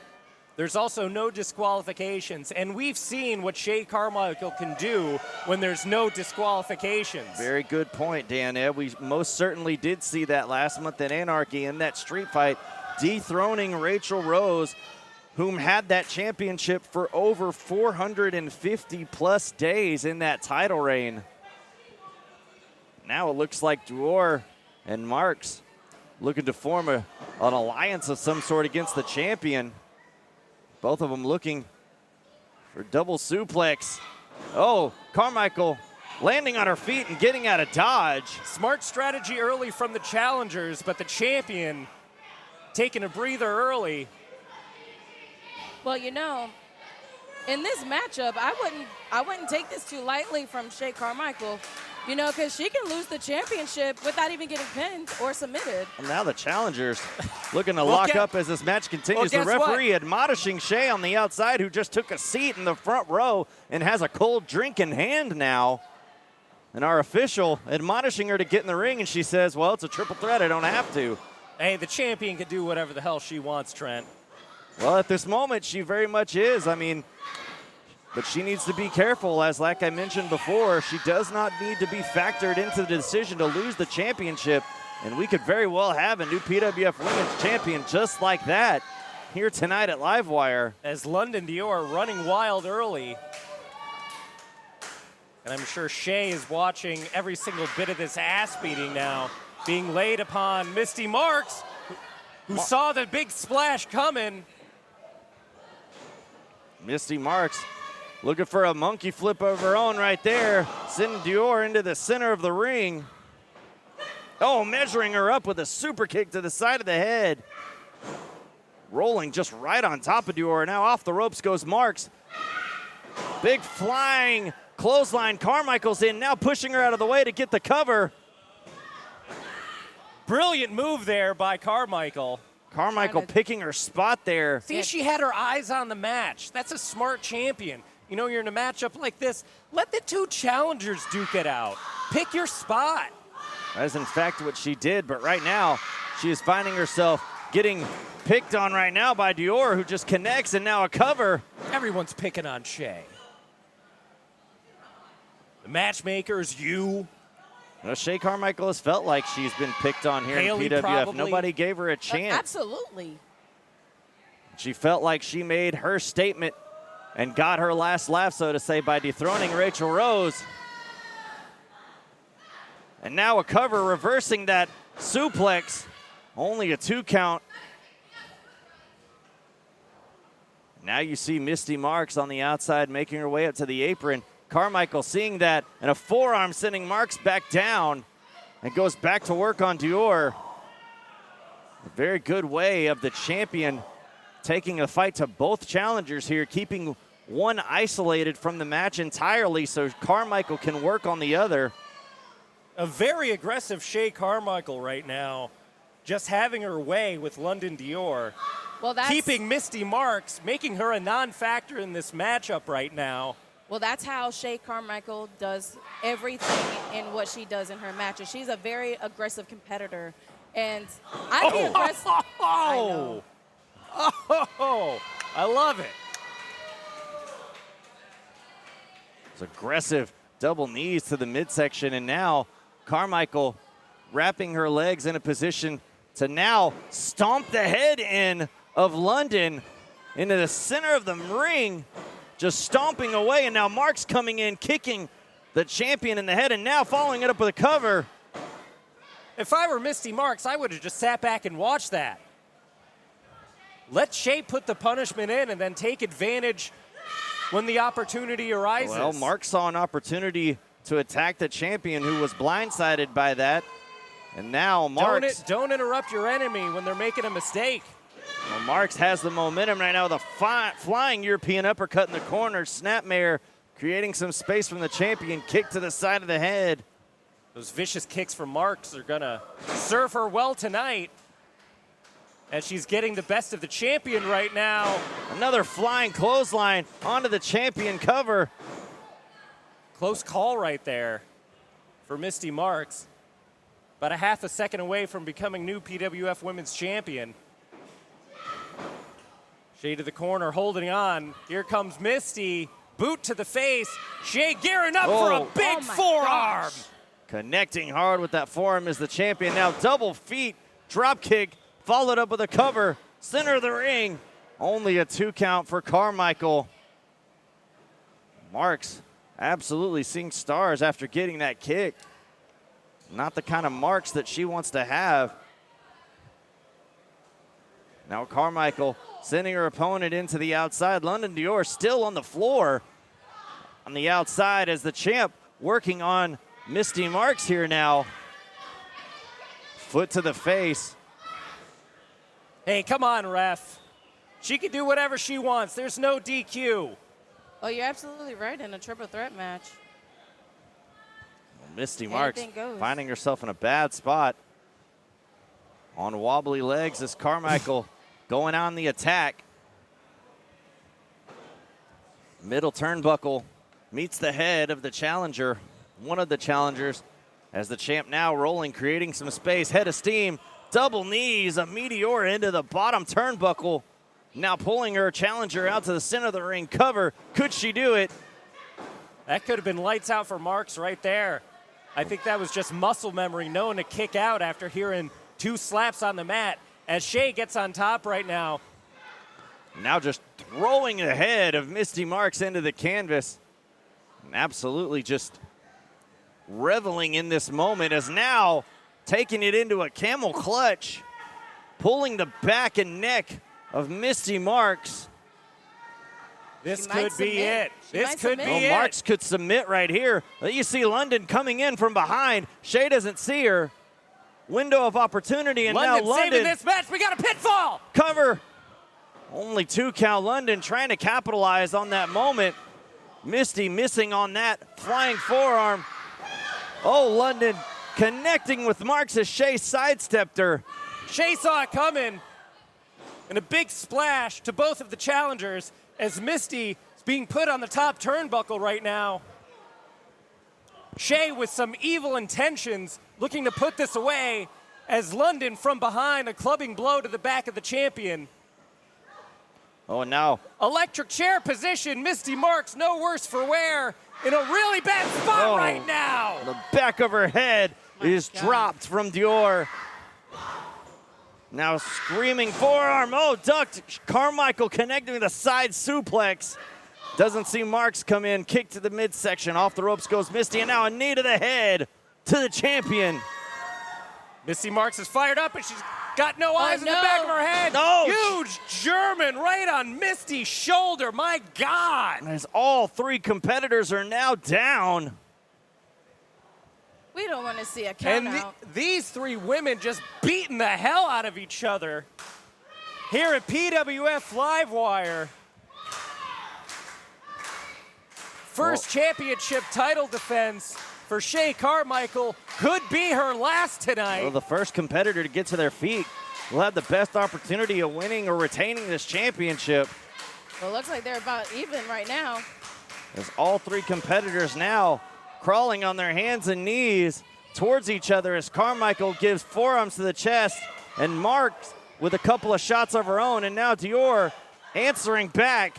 There's also no disqualifications, and we've seen what Shay KarMichael can do when there's no disqualifications. Very good point, Dan. We most certainly did see that last month in Anarchy in that street fight, dethroning Rachel Rose, whom had that championship for over 450-plus days in that title reign. Now it looks like Dior and Marx looking to form an alliance of some sort against the champion. Both of them looking for double suplex. Oh, KarMichael landing on her feet and getting out of dodge. Smart strategy early from the challengers, but the champion taking a breather early. Well, you know, in this matchup, I wouldn't take this too lightly from Shay KarMichael. You know, because she can lose the championship without even getting pinned or submitted. And now the challengers looking to lock up as this match continues. The referee admonishing Shay on the outside, who just took a seat in the front row and has a cold drink in hand now. And our official admonishing her to get in the ring, and she says, well, it's a triple threat. I don't have to. Hey, the champion can do whatever the hell she wants, Trent. Well, at this moment, she very much is. I mean, but she needs to be careful, as like I mentioned before, she does not need to be factored into the decision to lose the championship. And we could very well have a new PWF Women's Champion just like that here tonight at Livewire. As Londyn Dior running wild early. And I'm sure Shay is watching every single bit of this ass beating now being laid upon Misti Marx, who saw the big splash coming. Misti Marx looking for a monkey flip of her own right there, sending Dior into the center of the ring. Oh, measuring her up with a super kick to the side of the head. Rolling just right on top of Dior. Now off the ropes goes Marx. Big flying clothesline. KarMichael's in, now pushing her out of the way to get the cover. Brilliant move there by KarMichael. KarMichael picking her spot there. See, she had her eyes on the match. That's a smart champion. You know, you're in a matchup like this, let the two challengers duke it out. Pick your spot. That is in fact what she did, but right now she is finding herself getting picked on right now by Dior, who just connects, and now a cover. Everyone's picking on Shay. The matchmaker's you. Well, Shay KarMichael has felt like she's been picked on here Haley in PWF. probably. Nobody gave her a chance. Absolutely. She felt like she made her statement and got her last laugh, so to say, by dethroning Rachel Rose. And now a cover reversing that suplex. Only a 2 count. Now you see Misti Marx on the outside making her way up to the apron. KarMichael seeing that, and a forearm sending Marx back down, and goes back to work on Dior. A very good way of the champion taking a fight to both challengers here, keeping one isolated from the match entirely so KarMichael can work on the other. A very aggressive Shay KarMichael right now, just having her way with Londyn Dior. Well, that's keeping Misti Marx, making her a non-factor in this matchup right now. Well, that's how Shay KarMichael does everything in what she does in her matches. She's a very aggressive competitor. And I'd be aggressive. Oh, I love it. It's aggressive double knees to the midsection, and now KarMichael wrapping her legs in a position to now stomp the head in of Londyn into the center of the ring, just stomping away, and now Marx coming in, kicking the champion in the head, and now following it up with a cover. If I were Misti Marx, I would have just sat back and watched that. Let Shay put the punishment in and then take advantage when the opportunity arises. Well, Marx saw an opportunity to attack the champion, who was blindsided by that. And now Marx... Don't interrupt your enemy when they're making a mistake. Well, Marx has the momentum right now with a flying European uppercut in the corner. Snapmare creating some space from the champion. Kick to the side of the head. Those vicious kicks from Marx are going to serve her well tonight, as she's getting the best of the champion right now. Another flying clothesline onto the champion cover. Close call right there for Misti Marx. About a half a second away from becoming new PWF Women's Champion. Shay to the corner, holding on. Here comes Misti. Boot to the face. Shay gearing up for a big forearm. Gosh. Connecting hard with that forearm is the champion. Now double feet, drop kick, followed up with a cover. Center of the ring. Only a 2 count for KarMichael. Marx absolutely seeing stars after getting that kick. Not the kind of marks that she wants to have. Now KarMichael sending her opponent into the outside. Londyn Dior still on the floor on the outside as the champ working on Misti Marx here now. Foot to the face. Hey, come on, ref. She can do whatever she wants. There's no DQ. Oh, you're absolutely right in a triple threat match. Well, Misti Marx Anything goes. finding herself in a bad spot. On wobbly legs as KarMichael going on the attack. Middle turnbuckle meets the head of the challenger, one of the challengers, as the champ now rolling, creating some space. Head of steam, double knees, a meteor into the bottom turnbuckle. Now pulling her challenger out to the center of the ring. Cover, could she do it? That could have been lights out for Marx right there. I think that was just muscle memory, knowing to kick out after hearing 2 slaps on the mat. As Shay gets on top right now. Now just throwing the head of Misti Marx into the canvas. And absolutely just reveling in this moment as now taking it into a camel clutch. Pulling the back and neck of Misti Marx. This She might could be submit. it. She This might could submit. be Well, it. Marx could submit right here. You see Londyn coming in from behind. Shay doesn't see her. Window of opportunity, and Londyn now saving Londyn this match. We got a pitfall. cover. Only 2 count. Londyn trying to capitalize on that moment. Misti missing on that flying forearm. Oh, Londyn connecting with Marx as Shay sidestepped her. Shay saw it coming. And a big splash to both of the challengers as Misti is being put on the top turnbuckle right now. Shay with some evil intentions looking to put this away as Londyn from behind, a clubbing blow to the back of the champion. Oh, and now Electric chair position, Misti Marx no worse for wear in a really bad spot Oh. right now. the back of her head is dropped from Dior. Now screaming forearm. Oh, ducked. KarMichael connecting with a side suplex. Doesn't see Marx come in. Kick to the midsection. Off the ropes goes Misti, and now a knee to the head to the champion. Misti Marx is fired up, and she's got no eyes in the no. back of her head. No. Huge German right on Misti's shoulder. My God. As all 3 competitors are now down. We don't want to see a count And out. these 3 women just beating the hell out of each other here at PWF Livewire. First championship title defense for Shay KarMichael. Could be her last tonight. Well, the first competitor to get to their feet will have the best opportunity of winning or retaining this championship. Well, it looks like they're about even right now. As all 3 competitors now crawling on their hands and knees towards each other as KarMichael gives forearms to the chest and Marx with a couple of shots of her own, and now Dior answering back.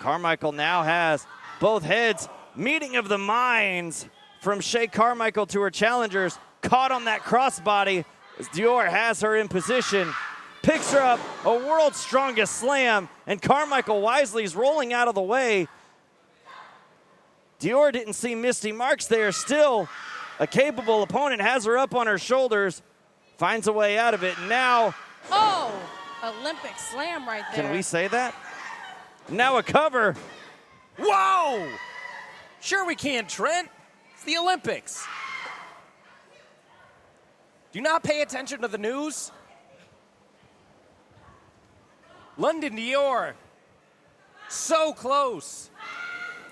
KarMichael now has both heads. Meeting of the minds from Shay KarMichael to her challengers. Caught on that crossbody as Dior has her in position. Picks her up, a world's strongest slam, and KarMichael wisely is rolling out of the way. Dior didn't see Misti Marx there. Still, a capable opponent has her up on her shoulders. Finds a way out of it. Now, Oh, Olympic slam right there. can we say that? Now a cover. Whoa! Sure we can, Trent. It's the Olympics. Do you not pay attention to the news? Londyn Dior, so close.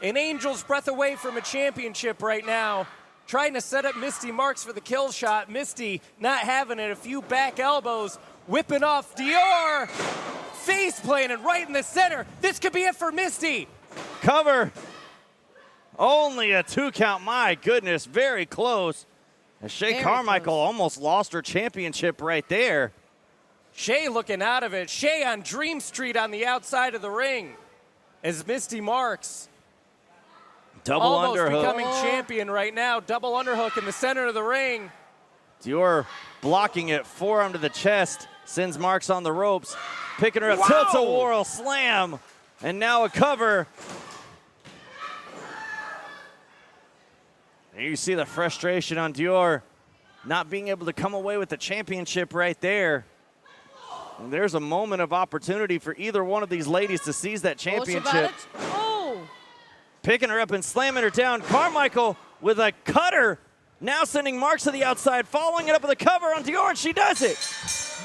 An angel's breath away from a championship right now. Trying to set up Misti Marx for the kill shot. Misti not having it. A few back elbows. Whipping off Dior. Face planted right in the center. This could be it for Misti. Cover. Only a 2 count. My goodness, very close. As Shay Very KarMichael close. almost lost her championship right there. Shay looking out of it. Shay on Dream Street on the outside of the ring as Misti Marx Double almost underhook. becoming champion right now. Double underhook in the center of the ring. Dior blocking it, forearm to the chest, sends Marx on the ropes, picking her up, tilt-a-whirl slam, and now a cover. There you see the frustration on Dior, not being able to come away with the championship right there. And there's a moment of opportunity for either one of these ladies to seize that championship. Picking her up and slamming her down. KarMichael with a cutter, now sending Marx to the outside, following it up with a cover on Dior, and she does it.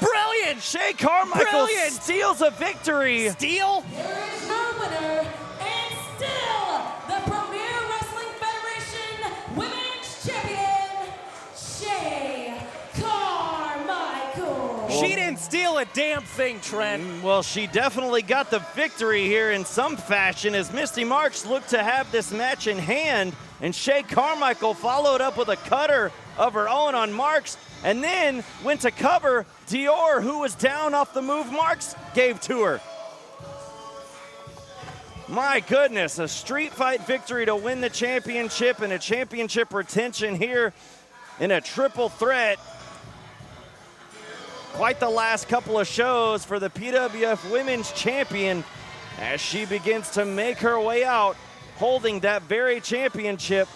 Brilliant! Shay KarMichael steals a victory. Steal? Here is your winner, and still the Premier Wrestling Federation Women's Champion, Shay KarMichael. She didn't steal a damn thing, Trent. Well, she definitely got the victory here in some fashion as Misti Marx looked to have this match in hand, and Shay KarMichael followed up with a cutter of her own on Marx, and then went to cover Dior, who was down off the move Marx gave to her. My goodness, a street fight victory to win the championship and a championship retention here in a triple threat. Quite the last couple of shows for the PWF Women's Champion as she begins to make her way out, holding that very championship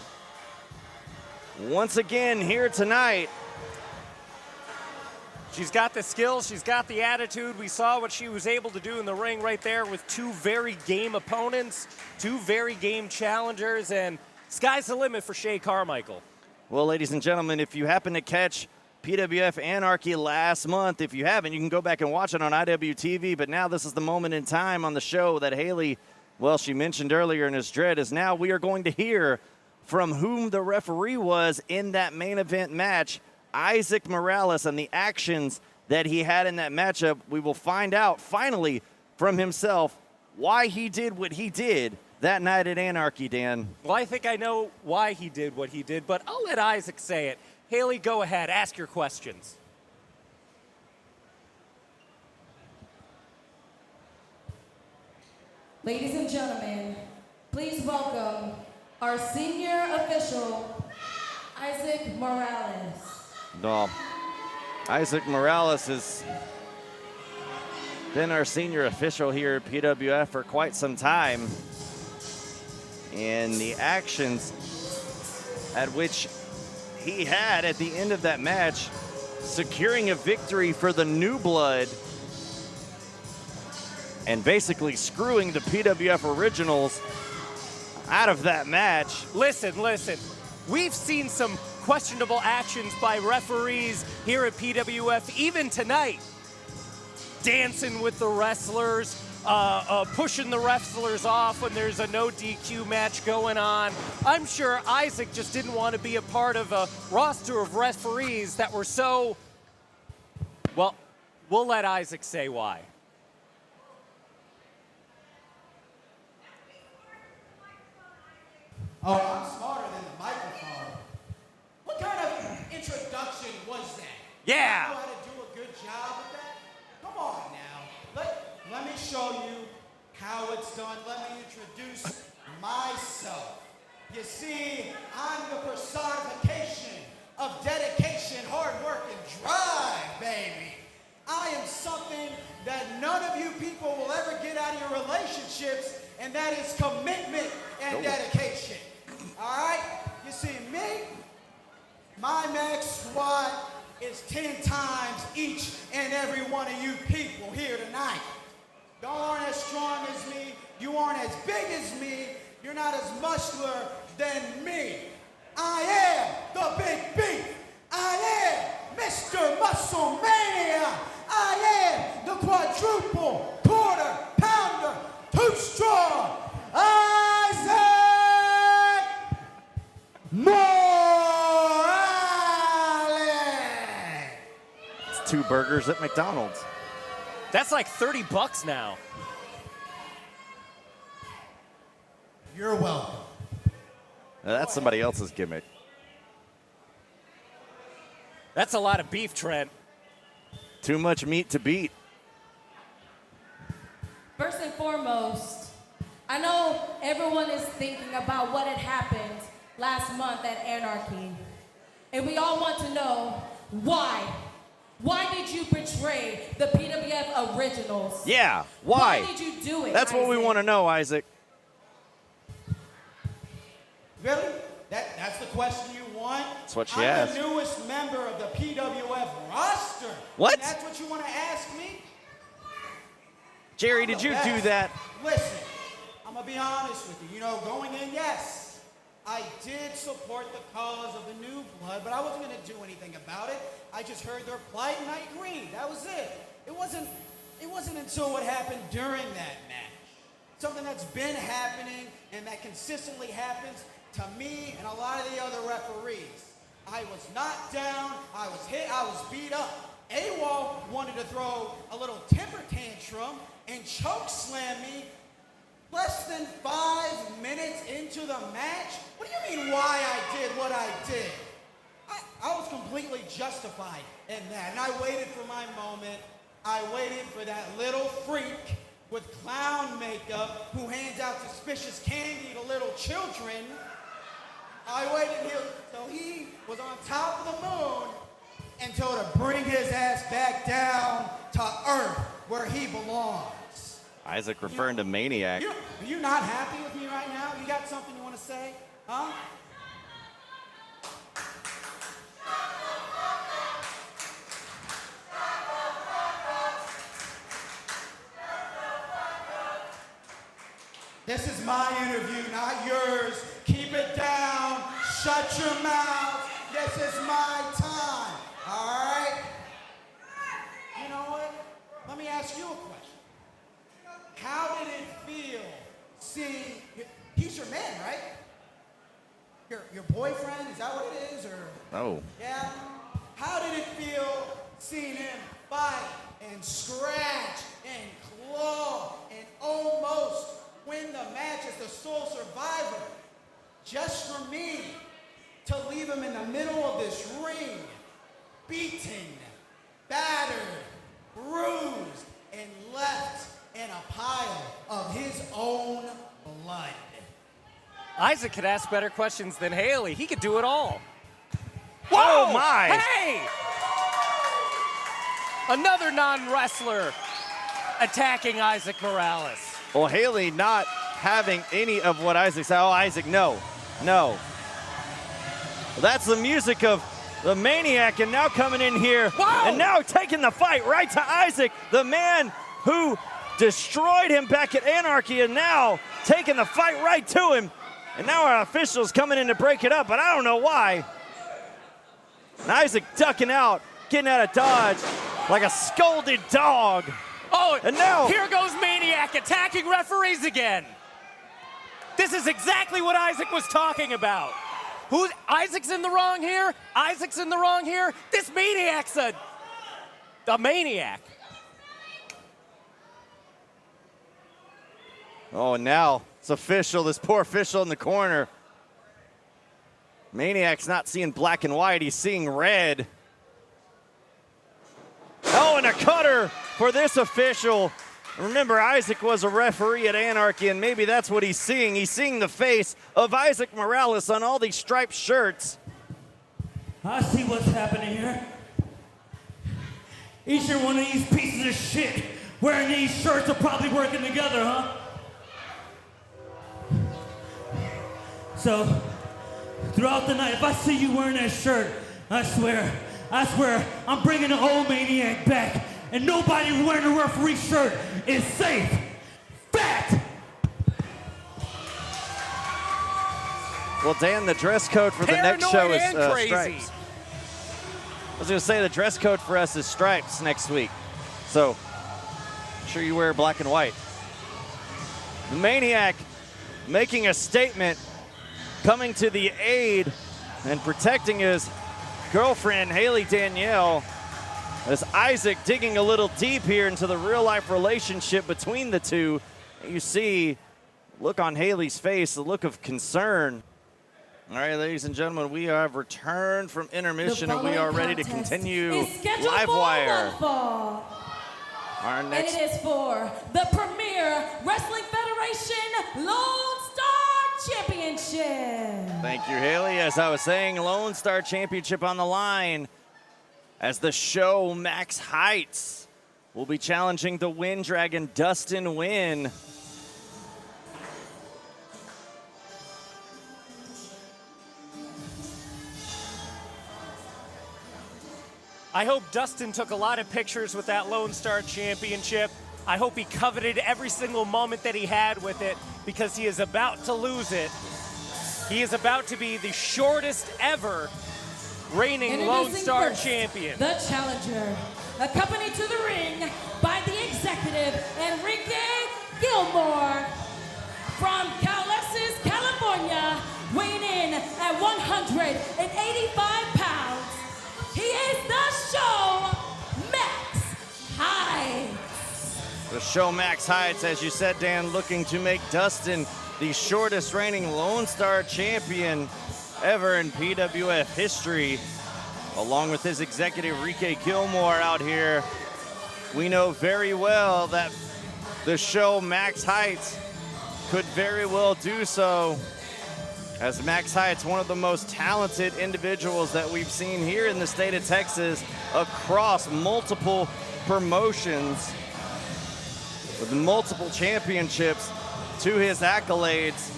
once again here tonight. She's got the skills, she's got the attitude. We saw what she was able to do in the ring right there with two very game opponents, two very game challengers, and sky's the limit for Shay KarMichael. Well, ladies and gentlemen, if you happen to catch PWF Anarchy last month, if you haven't, you can go back and watch it on IWTV, but now this is the moment in time on the show that Haley, well, she mentioned earlier in his dread, is now we are going to hear from whom the referee was in that main event match, Isaac Morales, and the actions that he had in that matchup. We will find out finally from himself why he did what he did that night at Anarchy, Dan. Well, I think I know why he did what he did, but I'll let Isaac say it. Haley, go ahead, ask your questions. Ladies and gentlemen, please welcome our senior official, Isaac Morales. No, Isaac Morales has been our senior official here at PWF for quite some time. And the actions at which he had at the end of that match, securing a victory for the New Blood and basically screwing the PWF Originals out of that match. Listen. We've seen some questionable actions by referees here at PWF, even tonight. Dancing with the wrestlers, pushing the wrestlers off when there's a no DQ match going on. I'm sure Isaac just didn't want to be a part of a roster of referees that were so, well, we'll let Isaac say why. Oh, I'm smarter than the microphone. What kind of introduction was that? Yeah. You know how to do a good job with that? Come on now. Let me show you how it's done. Let me introduce myself. You see, I'm the personification of dedication, hard work, and drive, baby. I am something that none of you people will ever get out of your relationships, and that is commitment and dedication. All right? You see, me, my max squat is 10 times each and every one of you people here tonight. Y'all aren't as strong as me. You aren't as big as me. You're not as muscular than me. I am the Big Beef. I am Mr. Muscle Mania. I am the quadruple quarter pounder, too strong. Isaac Morales. It's 2 burgers at McDonald's. That's like $30 now. You're welcome. That's somebody else's gimmick. That's a lot of beef, Trent. Too much meat to beat. First and foremost, I know everyone is thinking about what had happened last month at Anarchy. And we all want to know why. Why did you betray the PWF originals? Yeah, why? Why did you do it, That's what we Isaac? want to know, Isaac. Really? That's the question you want? That's what she I'm asked. the newest member of the PWF roster. What? And that's what you want to ask me? Jerry, I'm did the you do best. that? Listen, I'm going to be honest with you. You know, going in, yes, I did support the cause of the new blood, but I wasn't going to do anything about it. I just heard their plight and I agreed. That was it. It wasn't until what happened during that match. Something that's been happening and that consistently happens to me and a lot of the other referees. I was knocked down, I was hit, I was beat up. AWOL wanted to throw a little temper tantrum and choke slam me less than 5 minutes into the match. What do you mean why I did what I did? I was completely justified in that, and I waited for my moment. I waited for that little freak with clown makeup who hands out suspicious candy to little children. I waited till he was on top of the moon until to bring his ass back down to Earth where he belongs. Isaac referring to Maniac. Are you not happy with me right now? You got something you want to say? Huh? This is my interview, not yours. Keep it down. Shut your mouth. This is my time. All right? You know what? Let me ask you a question. How did it feel seeing... He's your man, right? Your boyfriend? Is that what it is? Or Oh. yeah? How did it feel seeing him fight and scratch and claw and almost win the match as the sole survivor, just for me to leave him in the middle of this ring, beaten, battered, bruised, and left in a pile of his own blood? Isaac could ask better questions than Haley. He could do it all. Oh, Whoa! my. Hey! Another non-wrestler attacking Isaac Morales. Well, Haley not having any of what Isaac said. Oh, Isaac, no. No. Well, that's the music of the Maniac, and now coming in here. Whoa! And now taking the fight right to Isaac, the man who destroyed him back at Anarchy, and now taking the fight right to him. And now our officials coming in to break it up, but I don't know why. And Isaac ducking out, getting out of dodge like a scolded dog. Oh, and now here goes Maniac attacking referees again. This is exactly what Isaac was talking about. Isaac's in the wrong here? Isaac's in the wrong here? This Maniac's a maniac. Oh, and now it's official, this poor official in the corner. Maniac's not seeing black and white, he's seeing red. Oh, and a cutter for this official. Remember, Isaac was a referee at Anarchy, and maybe that's what he's seeing. He's seeing the face of Isaac Morales on all these striped shirts. I see what's happening here. Each and one of these pieces of shit wearing these shirts are probably working together, huh? So, throughout the night, if I see you wearing that shirt, I swear, I'm bringing the old Maniac back, and nobody wearing a referee shirt is safe. Fact! Well, Dan, the dress code for the next show is stripes. I was going to say the dress code for us is stripes next week. So, I'm sure you wear black and white. The Maniac making a statement, coming to the aid and protecting his girlfriend, Haley Danielle, as Isaac digging a little deep here into the real-life relationship between the two. You see, look on Haley's face, the look of concern. All right, ladies and gentlemen, we have returned from intermission and we are ready to continue Livewire. Our next. And it is for the Premier Wrestling Federation Lone Star Championship. Thank you, Haley. As I was saying, Lone Star Championship on the line as the show Max Heights will be challenging the Wind Dragon, Dustin Nguyen. I hope Dustin took a lot of pictures with that Lone Star Championship. I hope he coveted every single moment that he had with it because he is about to lose it. He is about to be the shortest ever reigning Lone Star champion. The challenger, accompanied to the ring by the executive Enrique Gilmore from Calabasas, California, weighing in at 185 pounds. He is the show Max Heights. The show Max Heights, as you said, Dan, looking to make Dustin the shortest reigning Lone Star champion ever in PWF history. Along with his executive Enrique Gilmore out here, we know very well that the show Max Heights could very well do so, as Max Heights, one of the most talented individuals that we've seen here in the state of Texas across multiple promotions with multiple championships to his accolades.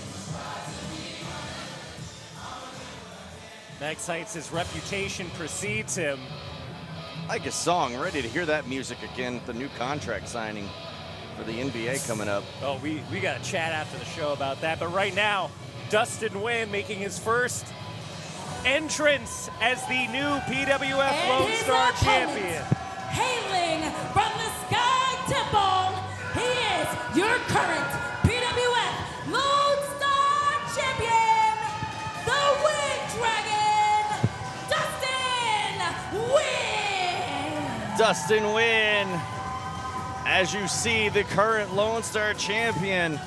Max Heights' reputation precedes him. I like his song. Ready to hear that music again. The new contract signing for the NBA coming up. Oh, we got to chat after the show about that. But right now, Dustin Nguyen making his first entrance as the new PWF And Lone his Star opponent, champion. hailing from the Sky Temple, he is your current PWF Lone Star champion, the Wind Dragon, Dustin Nguyen. Dustin Nguyen, as you see, the current Lone Star champion,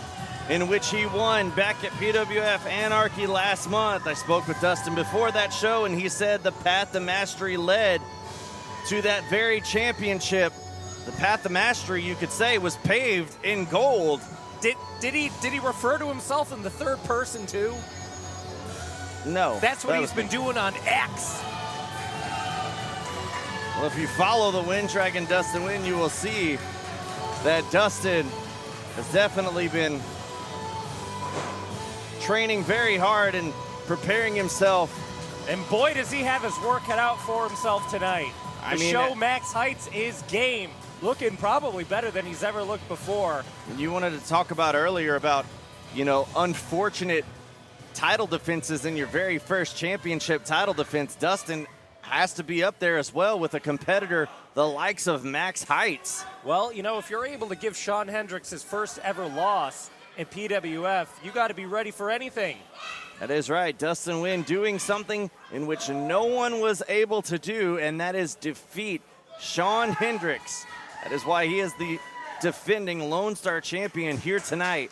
in which he won back at PWF Anarchy last month. I spoke with Dustin before that show, and he said the path to mastery led to that very championship. The path to mastery, you could say, was paved in gold. Did he refer to himself in the third person too? No. That's what that he's was been me. doing on X. Well, if you follow the Wind Dragon Dustin Nguyen, you will see that Dustin has definitely been training very hard and preparing himself. And boy, does he have his work cut out for himself tonight. The show Max Heights is game. Looking probably better than he's ever looked before. You wanted to talk about earlier about, you know, unfortunate title defenses in your very first championship title defense. Dustin has to be up there as well with a competitor the likes of Max Heights. Well, you know, if you're able to give Shawn Hendricks his first ever loss in PWF, you got to be ready for anything. That is right. Dustin Nguyen doing something in which no one was able to do, and that is defeat Shawn Hendricks. That is why he is the defending Lone Star champion here tonight.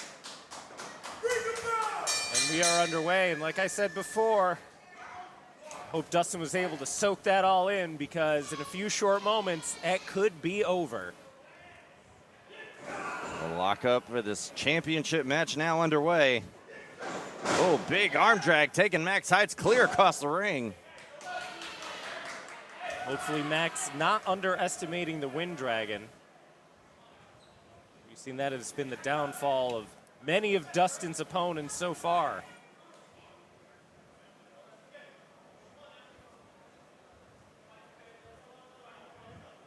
And we are underway, and like I said before, hope Dustin was able to soak that all in, because in a few short moments, it could be over. The lockup for this championship match now underway. Oh, big arm drag taking Max Heights clear across the ring. Hopefully Max not underestimating the Wind Dragon. We've seen that has been the downfall of many of Dustin's opponents so far.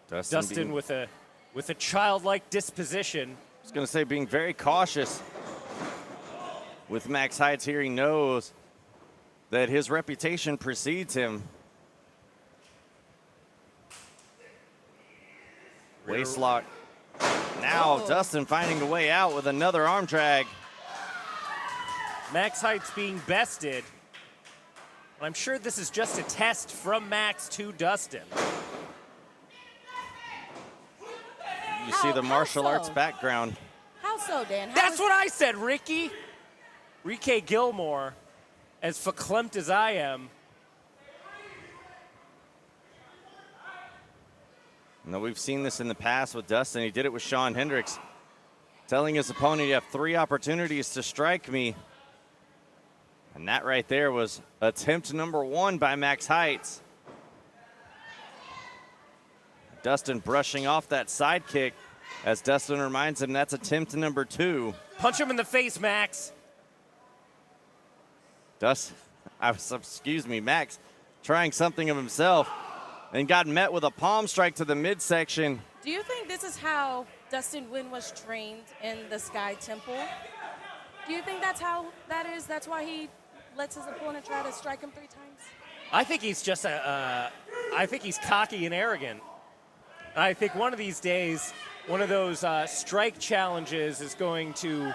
Dustin with a childlike disposition. I was going to say, being very cautious with Max Heights here. He knows that his reputation precedes him. Waist lock. Now Dustin finding a way out with another arm drag. Max Heights being bested. And I'm sure this is just a test from Max to Dustin. You see the martial so? arts background. How so, Dan? That's what I said, Ricky. Enrique Gilmore as verklempt as I am. No, we've seen this in the past with Dustin. He did it with Shawn Hendricks, telling his opponent, you have 3 opportunities to strike me. And that right there was attempt number 1 by Max Heights. Dustin brushing off that side kick as Dustin reminds him that's attempt number 2. Punch him in the face, Max. Max trying something of himself and got met with a palm strike to the midsection. Do you think this is how Dustin Nguyen was trained in the Sky Temple? Do you think that's how that is? That's why he lets his opponent try to strike him 3 times? I think he's just I think he's cocky and arrogant. I think one of these days, one of those strike challenges is going to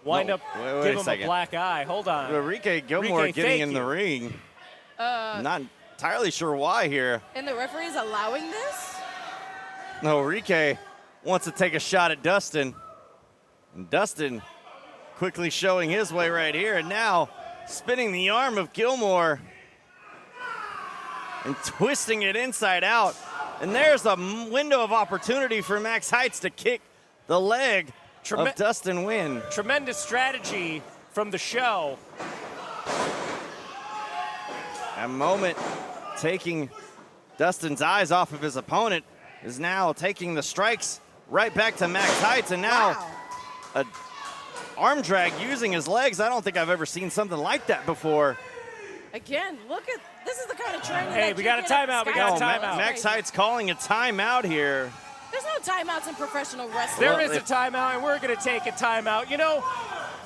wind up wait give him a black eye. Hold on. Enrique Gilmore Enrique, getting thank in the you. ring. Not entirely sure why here. And the referee's allowing this? No, Enrique wants to take a shot at Dustin. And Dustin quickly showing his way right here. And now spinning the arm of Gilmore and twisting it inside out. And there's a window of opportunity for Max Heights to kick the leg of Dustin Nguyen. Tremendous strategy from the show. A moment taking Dustin's eyes off of his opponent is now taking the strikes right back to Max Heights, and now a arm drag using his legs. I don't think I've ever seen something like that before. Again, look at this is the kind of training. Hey, that we you got a get at timeout. We Sky got a Temple. timeout. Max Heights calling a timeout here. There's no timeouts in professional wrestling. There is a timeout, and we're going to take a timeout. You know,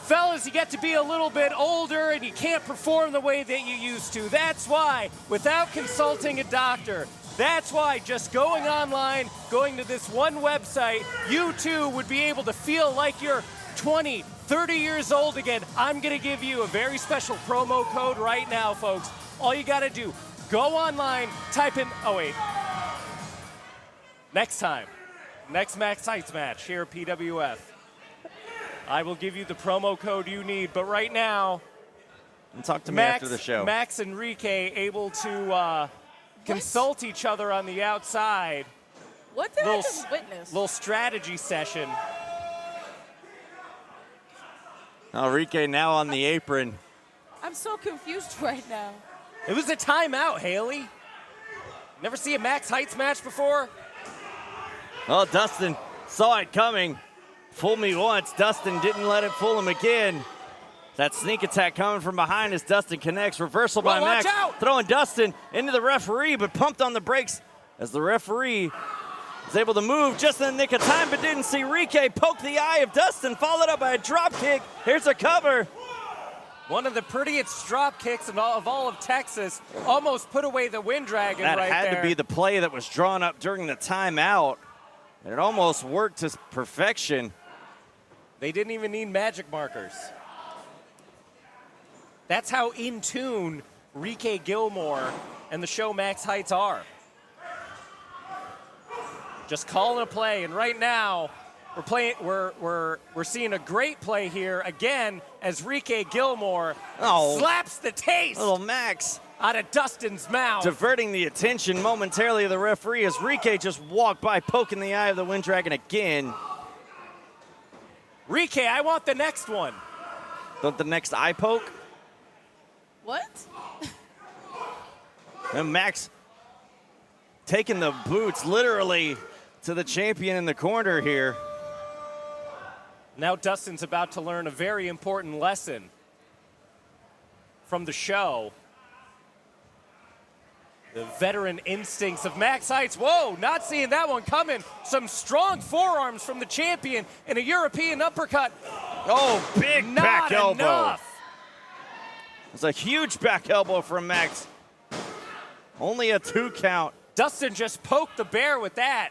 fellas, you get to be a little bit older, and you can't perform the way that you used to. That's why, without consulting a doctor, that's why just going online, going to this one website, you too would be able to feel like you're 20, 30 years old again. I'm going to give you a very special promo code right now, folks. All you got to do, go online, type in, oh wait, next time, next Max Heights match here at PWF, I will give you the promo code you need, but right now, And talk to me after the show. Max and Enrique able to consult each other on the outside. What did I just witness? Little strategy session. Enrique now on the apron. I'm so confused right now. It was a timeout, Haley. Never see a Max Heights match before? Well, Dustin saw it coming. Fooled me once. Dustin didn't let it fool him again. That sneak attack coming from behind as Dustin connects. Reversal by Watch Max. out. Throwing Dustin into the referee, but pumped on the brakes as the referee is able to move just in the nick of time, but didn't see Enrique poke the eye of Dustin, followed up by a drop kick. Here's a cover. One of the prettiest drop kicks of all of Texas. Almost put away the Wind Dragon That right there. had to be the play that was drawn up during the timeout. And it almost worked to perfection. They didn't even need magic markers. That's how in tune Enrique Gilmore and the show Max Heights are. Just calling a play, and right now we're seeing a great play here again as Enrique Gilmore slaps the taste Little Max out of Dustin's mouth. diverting the attention momentarily of the referee as Enrique just walked by, poking the eye of the Wind Dragon again. Enrique, I want the next one. But the next eye poke. What? And Max taking the boots literally to the champion in the corner here. Now Dustin's about to learn a very important lesson from the show. The veteran instincts of Max Heights. Whoa, not seeing that one coming. Some strong forearms from the champion and a European uppercut. Oh, big Not back elbow. enough. It's a huge back elbow from Max. Only a 2 count. Dustin just poked the bear with that.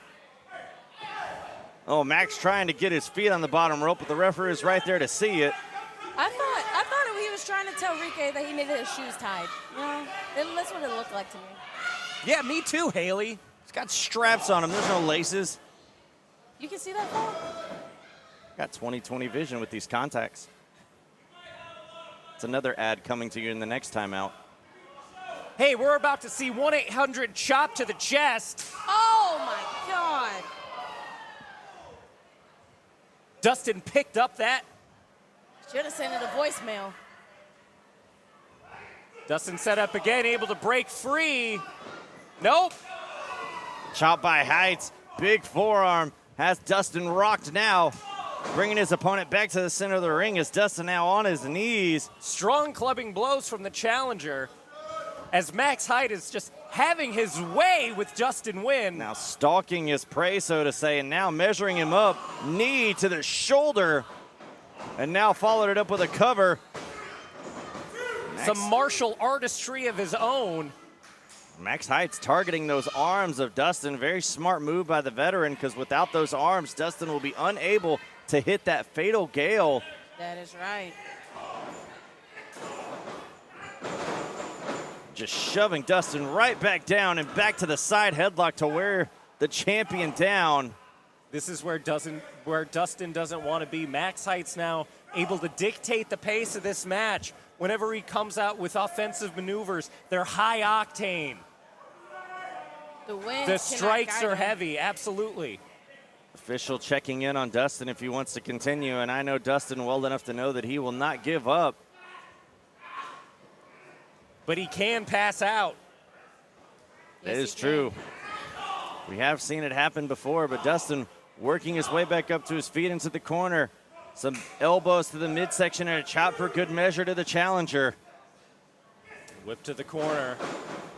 Oh, Max trying to get his feet on the bottom rope, but the referee is right there to see it. I thought he was trying to tell Enrique that he needed his shoes tied. You know, that's what it looked like to me. Yeah, me too, Haley. He's got straps on him. There's no laces. You can see that, Paul? Got 20/20 vision with these contacts. It's another ad coming to you in the next timeout. Hey, we're about to see 1-800 chop to the chest. Oh my God. Dustin picked up that. Should have sent it a voicemail. Dustin set up again, able to break free. Nope. Chop by Heights, big forearm, has Dustin rocked now, bringing his opponent back to the center of the ring as Dustin now on his knees. Strong clubbing blows from the challenger as Max Height is just having his way with Dustin Nguyen. Now stalking his prey, so to say, and now measuring him up, knee to the shoulder, and now followed it up with a cover. Some martial artistry of his own. Max Height's targeting those arms of Dustin. Very smart move by the veteran, because without those arms, Dustin will be unable to hit that fatal gale. That is right. Just shoving Dustin right back down and back to the side headlock to wear the champion down. This is where Dustin doesn't want to be. Max Height's now able to dictate the pace of this match. Whenever he comes out with offensive maneuvers, they're high octane. The strikes are heavy, absolutely. Official checking in on Dustin if he wants to continue, and I know Dustin well enough to know that he will not give up. But he can pass out. That is true. We have seen it happen before, but Dustin working his way back up to his feet into the corner. Some elbows to the midsection and a chop for good measure to the challenger. Whip to the corner.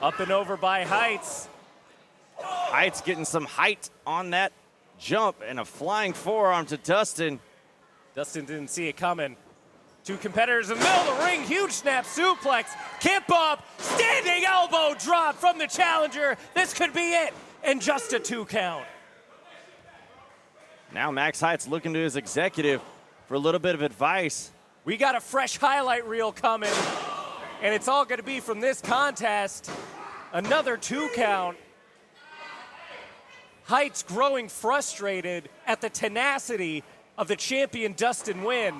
Up and over by Heights. Heights getting some height on that jump and a flying forearm to Dustin. Dustin didn't see it coming. Two competitors in the middle of the ring. Huge snap suplex. Kip up. Standing elbow drop from the challenger. This could be it. And just a 2 count. Now Max Heights looking to his executive for a little bit of advice. We got a fresh highlight reel coming. And it's all going to be from this contest. Another 2 count. Heights growing frustrated at the tenacity of the champion Dustin Nguyen.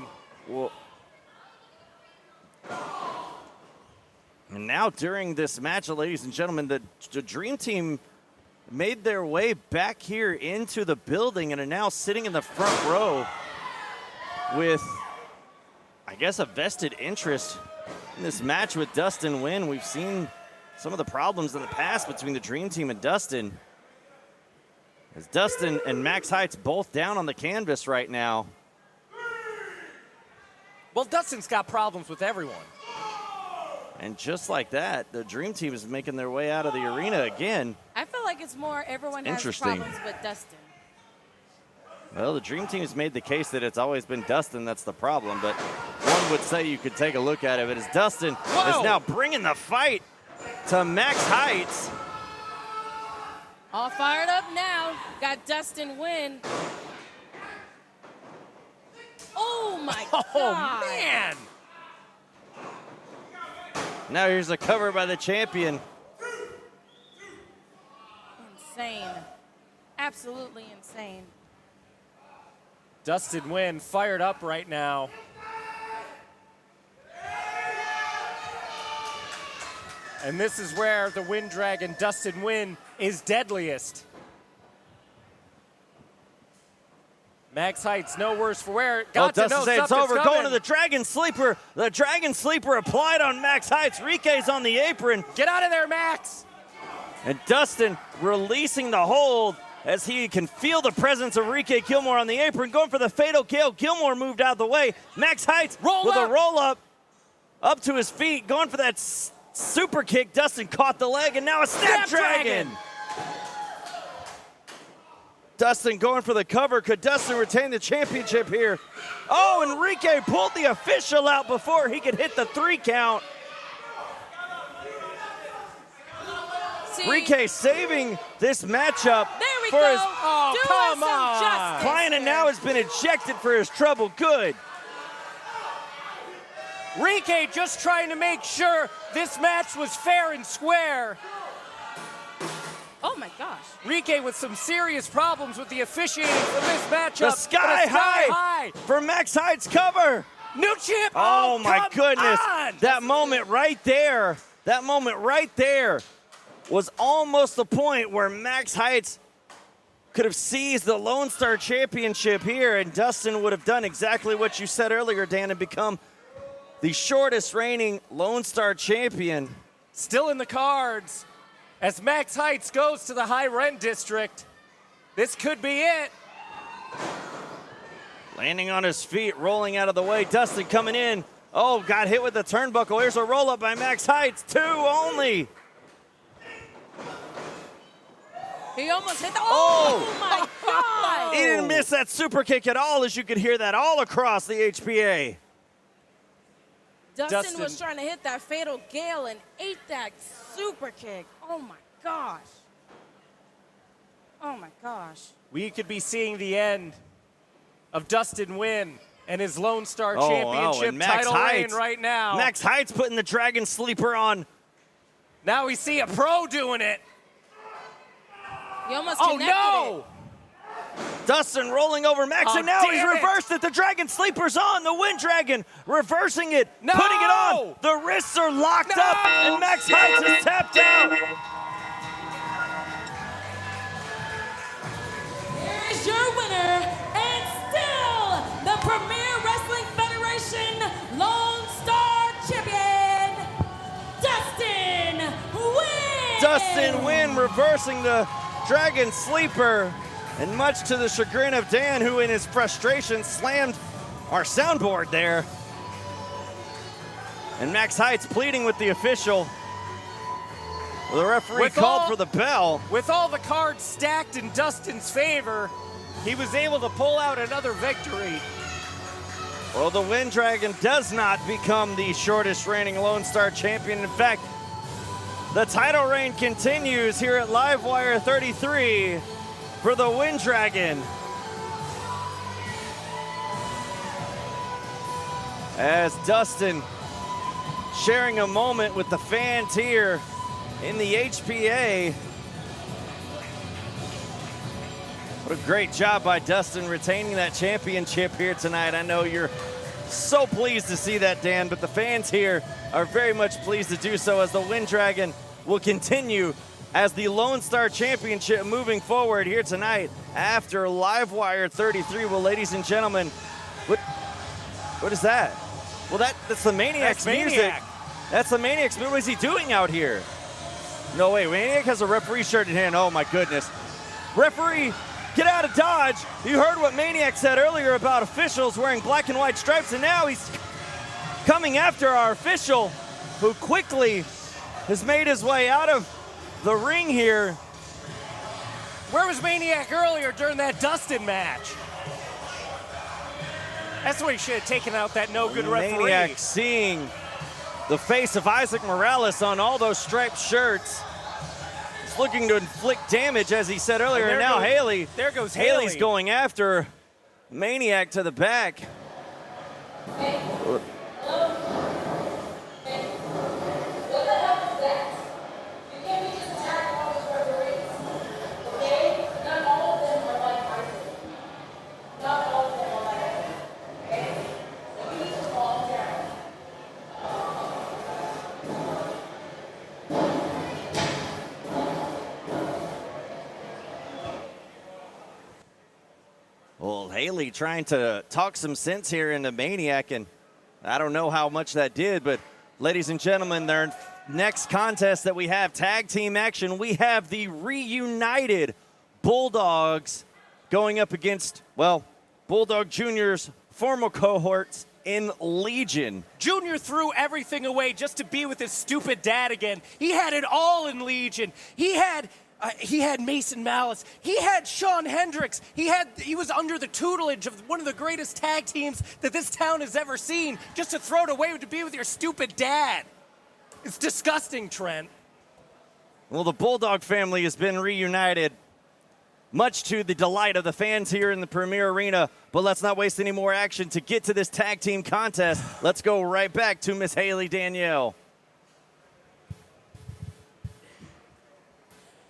Well, and now during this match, ladies and gentlemen, the Dream Team made their way back here into the building and are now sitting in the front row with, I guess, a vested interest in this match with Dustin Nguyen. We've seen some of the problems in the past between the Dream Team and Dustin. As Dustin and Max Heights both down on the canvas right now. Well, Dustin's got problems with everyone. And just like that, the Dream Team is making their way out of the arena again. I feel like it's more everyone has Interesting. problems with Dustin. Well, the Dream Team has made the case that it's always been Dustin that's the problem, but one would say you could take a look at it. But as Dustin is now bringing the fight to Max Heights. All fired up now. Got Dustin Nguyen. Oh, my God. Oh, man. Now here's a cover by the champion. Insane. Absolutely insane. Dustin Nguyen fired up right now. And this is where the Wind Dragon, Dustin Nguyen, is deadliest. Max Heights, no worse for wear. Got to know Dustin say it's something's over. coming. Going to the Dragon Sleeper. The Dragon Sleeper applied on Max Heights. Rike's on the apron. Get out of there, Max. And Dustin releasing the hold as he can feel the presence of Rike Gilmore on the apron. Going for the fatal kill. Gilmore moved out of the way. Max Heights with a roll up to his feet. Going for that super kick. Dustin caught the leg, and now a Snapdragon. Dustin going for the cover. Could Dustin retain the championship here? Oh, Enrique pulled the official out before he could hit the 3 count. Enrique saving this matchup for his client, and now has been ejected for his trouble. Good. Rike just trying to make sure this match was fair and square. Oh, my gosh. Rike with some serious problems with the officiating for this matchup. The sky high for Max Heights cover. New champ. Oh my come goodness. on. That moment right there was almost the point where Max Heights could have seized the Lone Star Championship here, and Dustin would have done exactly what you said earlier, Dan, and become the shortest reigning Lone Star champion. Still in the cards as Max Heights goes to the high rent district. This could be it. Landing on his feet, rolling out of the way. Dustin coming in. Oh, got hit with the turnbuckle. Here's a roll up by Max Heights. 2 only. He almost hit the. Oh my God! He didn't miss that super kick at all, as you could hear that all across the HPA. Dustin was trying to hit that fatal gale and ate that super kick. Oh my gosh. Oh my gosh. We could be seeing the end of Dustin Nguyen and his Lone Star Championship title reign right now. Max Heights putting the Dragon Sleeper on. Now we see a pro doing it. He almost connected it. Dustin rolling over Max, and now he's reversed it. The Dragon Sleeper's on. The Wind Dragon reversing it, putting it on. The wrists are locked up, and Max Heights is tapped out. Here is your winner, and still the Premier Wrestling Federation Lone Star Champion, Dustin Nguyen. Dustin Nguyen reversing the Dragon Sleeper. And much to the chagrin of Dan, who in his frustration slammed our soundboard there. And Max Heights pleading with the official. The referee called for the bell. With all the cards stacked in Dustin's favor, he was able to pull out another victory. Well, the Wind Dragon does not become the shortest reigning Lone Star champion. In fact, the title reign continues here at Livewire 33. For the Wind Dragon. As Dustin sharing a moment with the fans here in the HPA. What a great job by Dustin retaining that championship here tonight. I know you're so pleased to see that, Dan, but the fans here are very much pleased to do so, as the Wind Dragon will continue as the Lone Star Championship moving forward here tonight after Livewire 33. Well, ladies and gentlemen, what is that? Well, that's the Maniac's music. That's the Maniac's music. What is he doing out here? No way, Maniac has a referee shirt in hand. Oh my goodness. Referee, get out of Dodge. You heard what Maniac said earlier about officials wearing black and white stripes, and now he's coming after our official, who quickly has made his way out of the ring here. Where was Maniac earlier during that Dustin match? That's why he should have taken out that no-good referee. Maniac seeing the face of Isaac Morales on all those striped shirts. He's looking to inflict damage, as he said earlier, and now Haley. There goes Haley's Haley. going after Maniac to the back. Well, Haley trying to talk some sense here into Maniac, and I don't know how much that did, but ladies and gentlemen, their next contest that we have, tag team action, we have the reunited Bulldogs going up against, well, Bulldog Jr.'s former cohorts in Legion. Junior threw everything away just to be with his stupid dad again. He had it all in Legion. He had Mason Malice. He had Shawn Hendricks. He was under the tutelage of one of the greatest tag teams that this town has ever seen. Just to throw it away to be with your stupid dad. It's disgusting, Trent. Well, the Bulldog family has been reunited, much to the delight of the fans here in the Premier Arena. But let's not waste any more action to get to this tag team contest. Let's go right back to Miss Haley Danielle.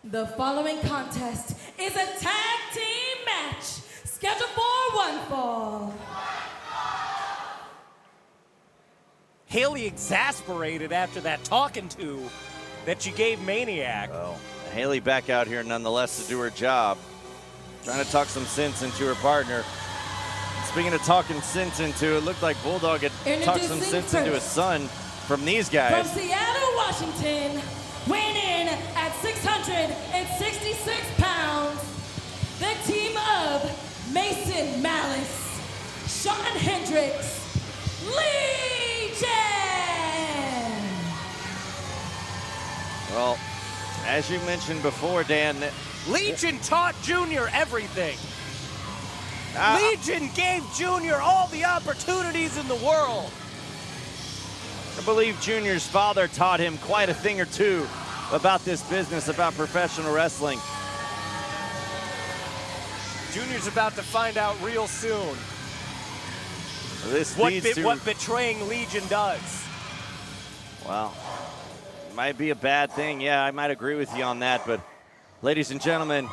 The following contest is a tag team match scheduled for one fall. Haley exasperated after that talking to that she gave Maniac. Well, Haley back out here nonetheless to do her job. Trying to talk some sense into her partner. Speaking of talking sense into, it looked like Bulldog had talked some sense into his son from these guys. From Seattle, Washington, weighing in at 666 pounds, the team of Mason Malice, Shawn Hendricks, Legion! Well, as you mentioned before, Dan, Legion taught Junior everything. Legion gave Junior all the opportunities in the world. I believe Junior's father taught him quite a thing or two about this business, about professional wrestling. Junior's about to find out real soon This what leads to, what betraying Legion does. well, might be a bad thing. Yeah, I might agree with you on that. But, ladies and gentlemen,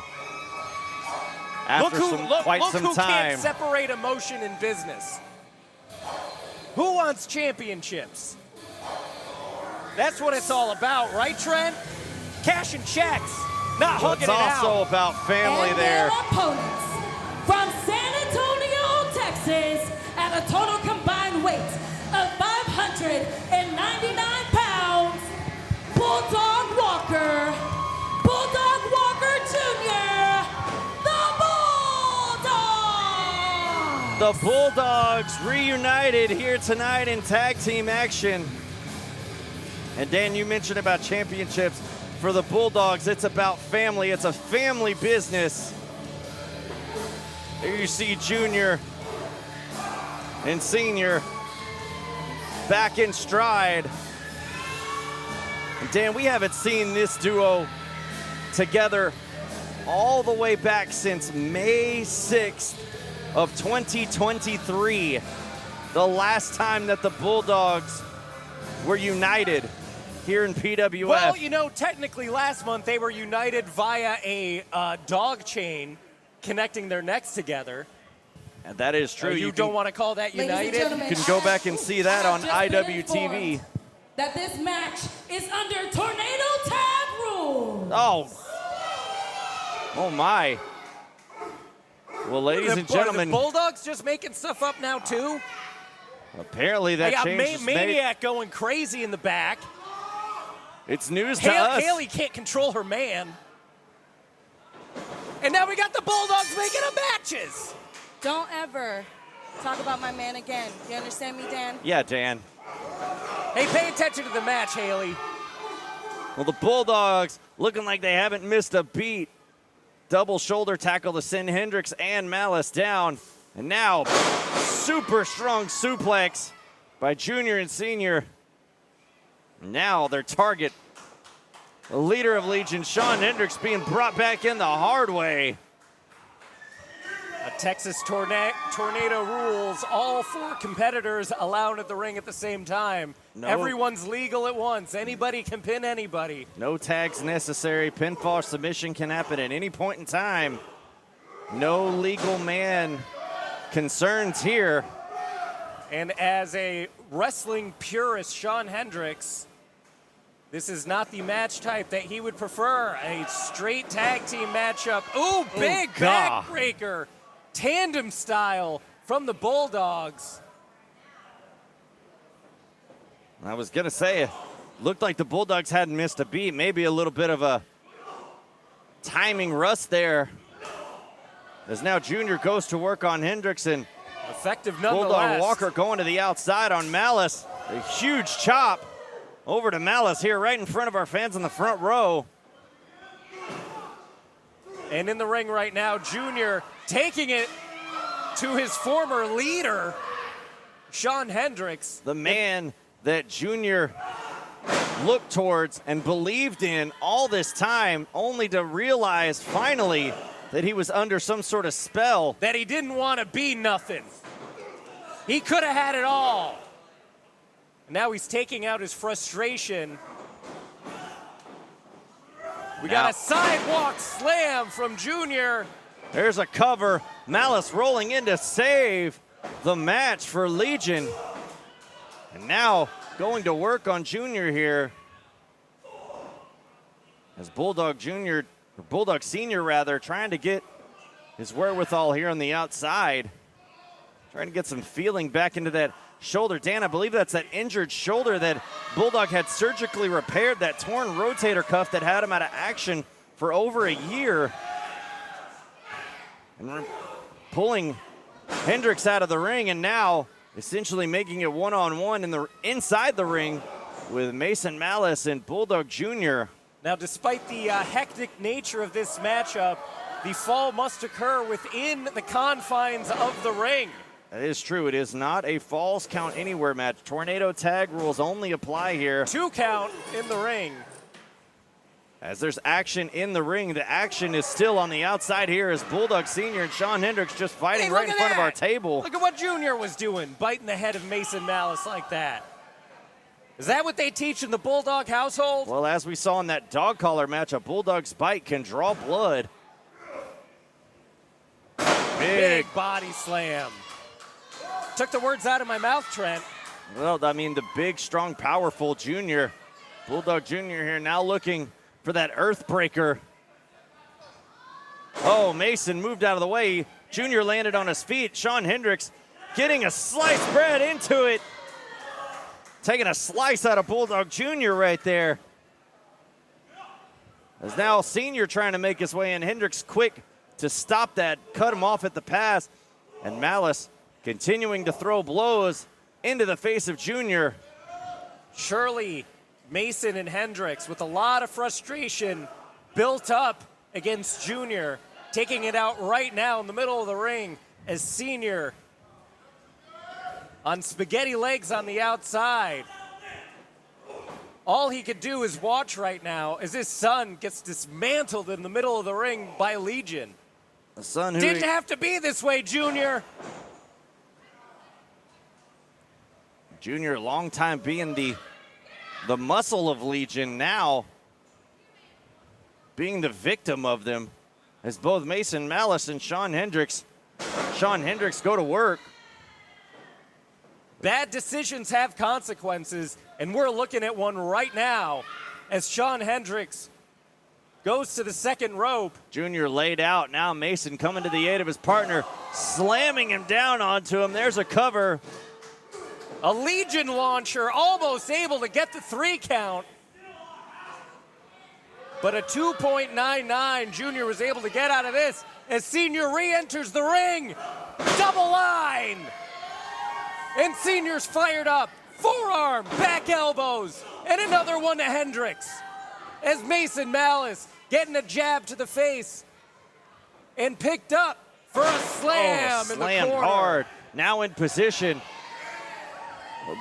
after look who time, can't separate emotion and business. Who wants championships? That's what it's all about, right, Trent? Cashing checks, not hugging it's it out. also about family And there. their opponents from San Antonio, Texas, at a total combined weight of 599 pounds, Bulldog Walker, Bulldog Walker Jr., the Bulldogs! The Bulldogs reunited here tonight in tag team action. And Dan, you mentioned about championships. For the Bulldogs, it's about family. It's a family business. Here you see Junior and Senior back in stride. And Dan, we haven't seen this duo together all the way back since May 6th of 2023. The last time that the Bulldogs were united here in PWF. Well, you know, technically last month they were united via a dog chain connecting their necks together. And that is true. You don't want to call that Ladies and united? gentlemen, You can go back and see that on I have just been IWTV. informed that this match is under tornado tag rules. Oh. Oh my. Well, ladies and Are the gentlemen, Bulldogs just making stuff up now too? apparently I that got change was made. Maniac going crazy in the back. It's news to us. Haley can't control her man. And now we got the Bulldogs making up matches. Don't ever talk about my man again. You understand me, Dan? Yeah, Dan. Hey, pay attention to the match, Haley. Well, the Bulldogs looking like they haven't missed a beat. Double shoulder tackle to send Hendricks and Malice down. And now, super strong suplex by Junior and Senior. Now their target, the leader of Legion, Shawn Hendricks, being brought back in the hard way. A Texas tornado rules. All four competitors allowed at the ring at the same time. No. Everyone's legal at once. Anybody can pin anybody. No tags necessary. Pinfall submission can happen at any point in time. No legal man concerns here. And as a wrestling purist, Shawn Hendricks, this is not the match type that he would prefer. A straight tag team matchup. Ooh, big God. backbreaker. Tandem style from the Bulldogs. I was going to say, it looked like the Bulldogs hadn't missed a beat. Maybe a little bit of a timing rust there. As now Junior goes to work on Hendricks and Effective nonetheless. Bulldog Walker going to the outside on Malice. A huge chop over to Malice here right in front of our fans in the front row. And in the ring right now, Junior taking it to his former leader, Shawn Hendricks. The man that Junior looked towards and believed in all this time, only to realize finally that he was under some sort of spell. That he didn't want to be nothing. He could have had it all. Now he's taking out his frustration. We got a sidewalk slam from Junior. There's a cover. Malice rolling in to save the match for Legion. And now going to work on Junior here. As Bulldog Jr., or Bulldog Sr. rather, trying to get his wherewithal here on the outside. Trying to get some feeling back into that shoulder. Dan, I believe that's that injured shoulder that Bulldog had surgically repaired, that torn rotator cuff that had him out of action for over a year. And we're pulling Hendricks out of the ring, and now essentially making it one-on-one inside the ring with Mason Malice and Bulldog Jr. Now, despite the hectic nature of this matchup, the fall must occur within the confines of the ring. That is true. It is not a falls count anywhere match. Tornado tag rules only apply here. 2 count in the ring. As there's action in the ring, the action is still on the outside here as Bulldog Sr. and Shawn Hendricks just fighting Hey, right in front of our table. Look at what Junior was doing, biting the head of Mason Malice like that. Is that what they teach in the Bulldog household? Well, as we saw in that dog collar match, a Bulldog's bite can draw blood. Big body slam. Took the words out of my mouth, Trent. Well, I mean, the big, strong, powerful Junior. Bulldog Jr. here now looking for that Earthbreaker. Oh, Mason moved out of the way. Junior landed on his feet. Shawn Hendricks getting a sliced bread into it. Taking a slice out of Bulldog Jr. right there. As now Senior trying to make his way in. Hendricks quick to stop that, cut him off at the pass. And Malice continuing to throw blows into the face of Junior. Surely Mason and Hendricks with a lot of frustration built up against Junior, taking it out right now in the middle of the ring as Senior on spaghetti legs on the outside. All he could do is watch right now as his son gets dismantled in the middle of the ring by Legion. The son who didn't have to be this way, Junior. Junior, long time being the muscle of Legion, now being the victim of them, as both Mason Malice and Shawn Hendricks go to work. Bad decisions have consequences, and we're looking at one right now as Shawn Hendricks goes to the second rope. Junior laid out. Now Mason coming to the aid of his partner, slamming him down onto him. There's a cover. A Legion launcher, almost able to get the 3 count. But a 2.99, Junior was able to get out of this as Senior re-enters the ring. Double line. And Senior's fired up. Forearm, back elbows, and another one to Hendricks. As Mason Malice getting a jab to the face and picked up for a slam in the corner. Slammed hard. Now in position.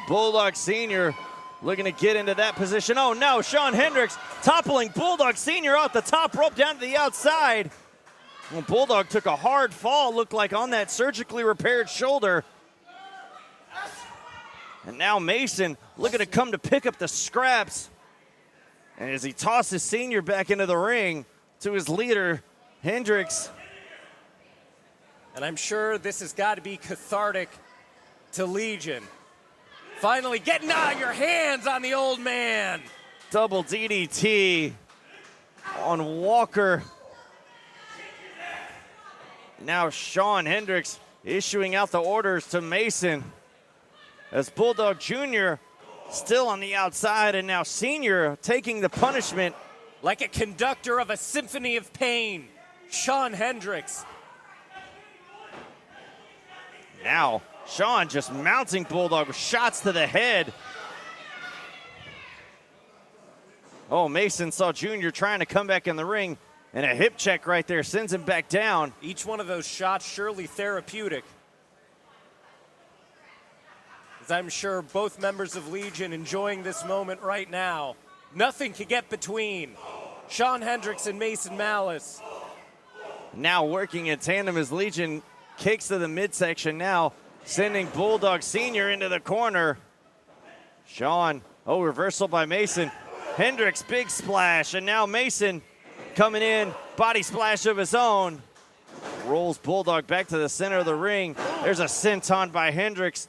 Bulldog Sr. looking to get into that position. Oh no, Shawn Hendricks toppling Bulldog Sr. off the top rope down to the outside. Well, Bulldog took a hard fall, looked like on that surgically repaired shoulder. And now Mason looking to come to pick up the scraps. And as he tosses Senior back into the ring to his leader, Hendricks. And I'm sure this has got to be cathartic to Legion. Finally getting your hands on the old man. Double DDT on Walker. Now Shawn Hendricks issuing out the orders to Mason. As Bulldog Jr. still on the outside, and now Senior taking the punishment. Like a conductor of a symphony of pain, Shawn Hendricks. Now Shawn just mounting Bulldog with shots to the head. Oh, Mason saw Junior trying to come back in the ring, and a hip check right there sends him back down. Each one of those shots surely therapeutic. As I'm sure both members of Legion enjoying this moment right now. Nothing can get between Shawn Hendricks and Mason Malice. Now working in tandem as Legion kicks to the midsection now, sending Bulldog Sr. into the corner. Shawn, reversal by Mason. Hendricks, big splash, and now Mason coming in, body splash of his own. Rolls Bulldog back to the center of the ring. There's a senton by Hendricks.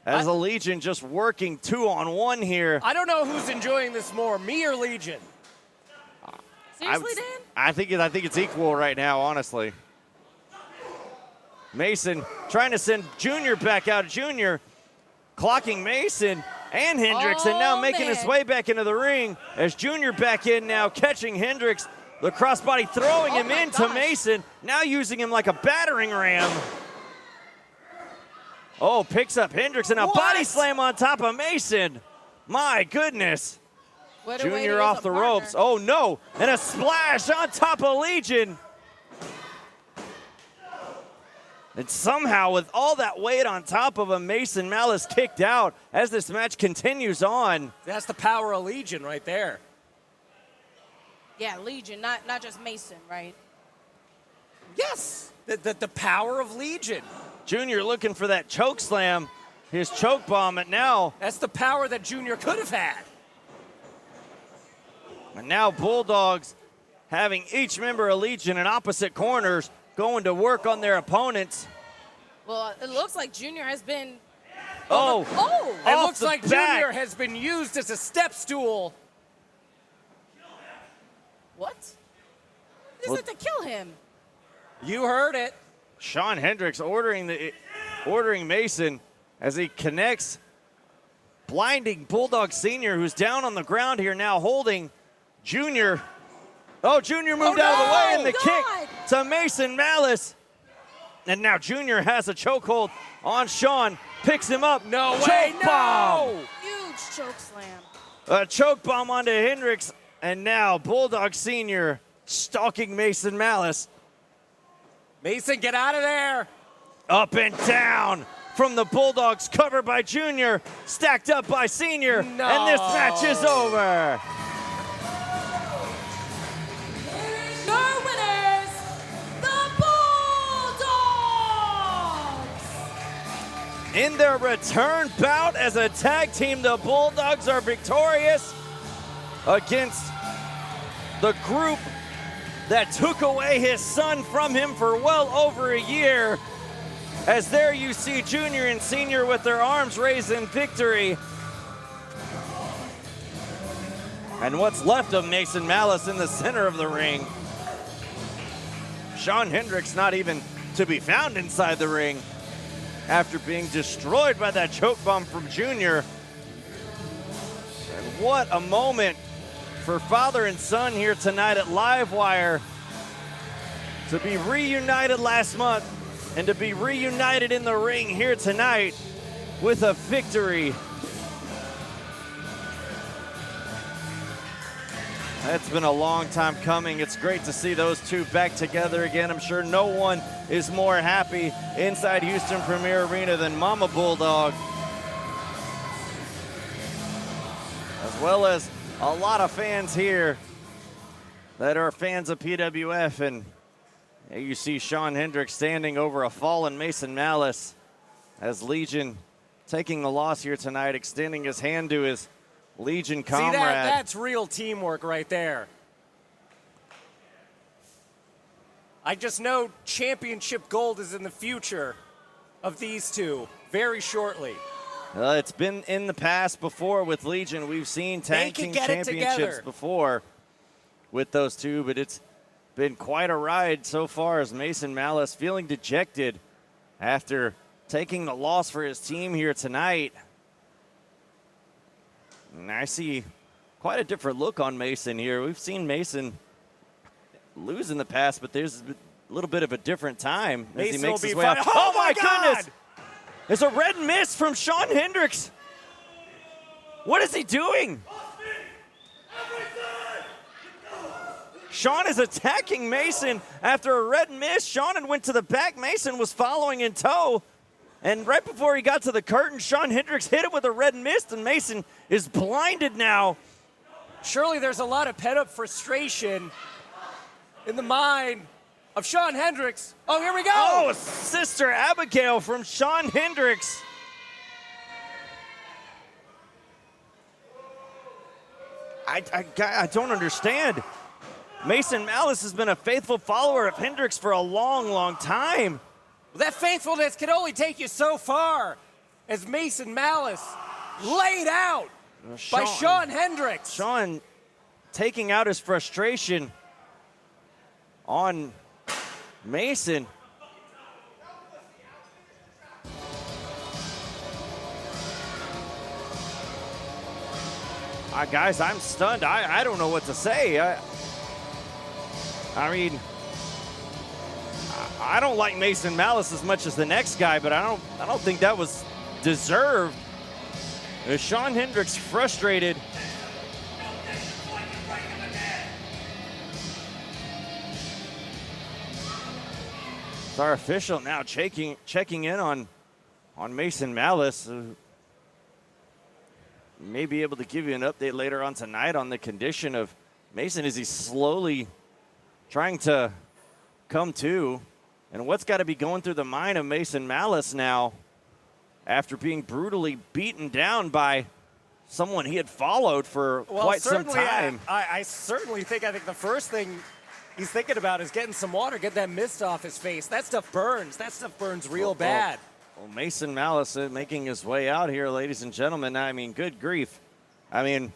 as the Legion just working 2-on-1 here. I don't know who's enjoying this more, me or Legion. Seriously, Dan? I think it's equal right now, honestly. Mason trying to send Junior back out. Junior clocking Mason and Hendricks, and now making his way back into the ring as Junior back in now, catching Hendricks. The crossbody throwing him into Mason, now using him like a battering ram. Oh, picks up Hendricks and a body slam on top of Mason. My goodness. Junior off the ropes. Oh no, and a splash on top of Legion. And somehow, with all that weight on top of him, Mason Malice kicked out as this match continues on. That's the power of Legion right there. Yeah, Legion, not just Mason, right? Yes, the power of Legion. Junior looking for that choke slam, his choke bomb, and now. That's the power that Junior could have had. And now Bulldogs having each member of Legion in opposite corners going to work on their opponents. Well, it looks like Junior has been. It looks like Junior has been used as a step stool. What? Is it to kill him? You heard it. Sean Hendricks ordering Mason as he connects, blinding Bulldog Sr., who's down on the ground here now, holding Junior. Oh, Junior moved out of the way in the kick to Mason Malice. And now Junior has a chokehold on Sean, picks him up. No way, bomb. Huge choke slam. A choke bomb onto Hendricks, and now Bulldog Sr. stalking Mason Malice. Mason, get out of there. Up and down from the Bulldogs, covered by Junior, stacked up by Senior, and this match is over. Your winners, the Bulldogs! In their return bout as a tag team, the Bulldogs are victorious against the group that took away his son from him for well over a year. As there you see Junior and Senior with their arms raised in victory. And what's left of Mason Malice in the center of the ring. Sean Hendricks not even to be found inside the ring after being destroyed by that choke bomb from Junior. And what a moment for father and son here tonight at Livewire, to be reunited last month and to be reunited in the ring here tonight with a victory. That's been a long time coming. It's great to see those two back together again. I'm sure no one is more happy inside Houston Premier Arena than Mama Bulldog, as well as a lot of fans here that are fans of PWF. And you see Sean Hendricks standing over a fallen Mason Malice as Legion taking the loss here tonight, extending his hand to his Legion comrade. See, that's real teamwork right there. I just know championship gold is in the future of these two very shortly. It's been in the past before with Legion. We've seen tag team championships before with those two, but it's been quite a ride so far as Mason Malice feeling dejected after taking the loss for his team here tonight. And I see quite a different look on Mason here. We've seen Mason lose in the past, but there's a little bit of a different time as he makes his way out. Oh my goodness! There's a red mist from Sean Hendricks. What is he doing? Sean is attacking Mason after a red mist. Sean had went to the back. Mason was following in tow. And right before he got to the curtain, Sean Hendricks hit it with a red mist, and Mason is blinded now. Surely there's a lot of pent-up frustration in the mind of Sean Hendricks. Oh, here we go. Oh, Sister Abigail from Sean Hendricks. I don't understand. Mason Malice has been a faithful follower of Hendricks for a long, long time. That faithfulness can only take you so far. as Mason Malice laid out by Shawn Hendricks. Shawn taking out his frustration on Mason. Guys, I'm stunned. I don't know what to say. I mean, I don't like Mason Malice as much as the next guy, but I don't think that was deserved. Shawn Hendricks frustrated. It's our official now checking in on Mason Malice. May be able to give you an update later on tonight on the condition of Mason as he's slowly trying to come to, and what's got to be going through the mind of Mason Malice now after being brutally beaten down by someone he had followed for quite some time. I certainly think the first thing he's thinking about is getting some water, get that mist off his face. That stuff burns. That stuff burns real bad. Well, Mason Malice making his way out here, ladies and gentlemen. I mean, good grief. I mean,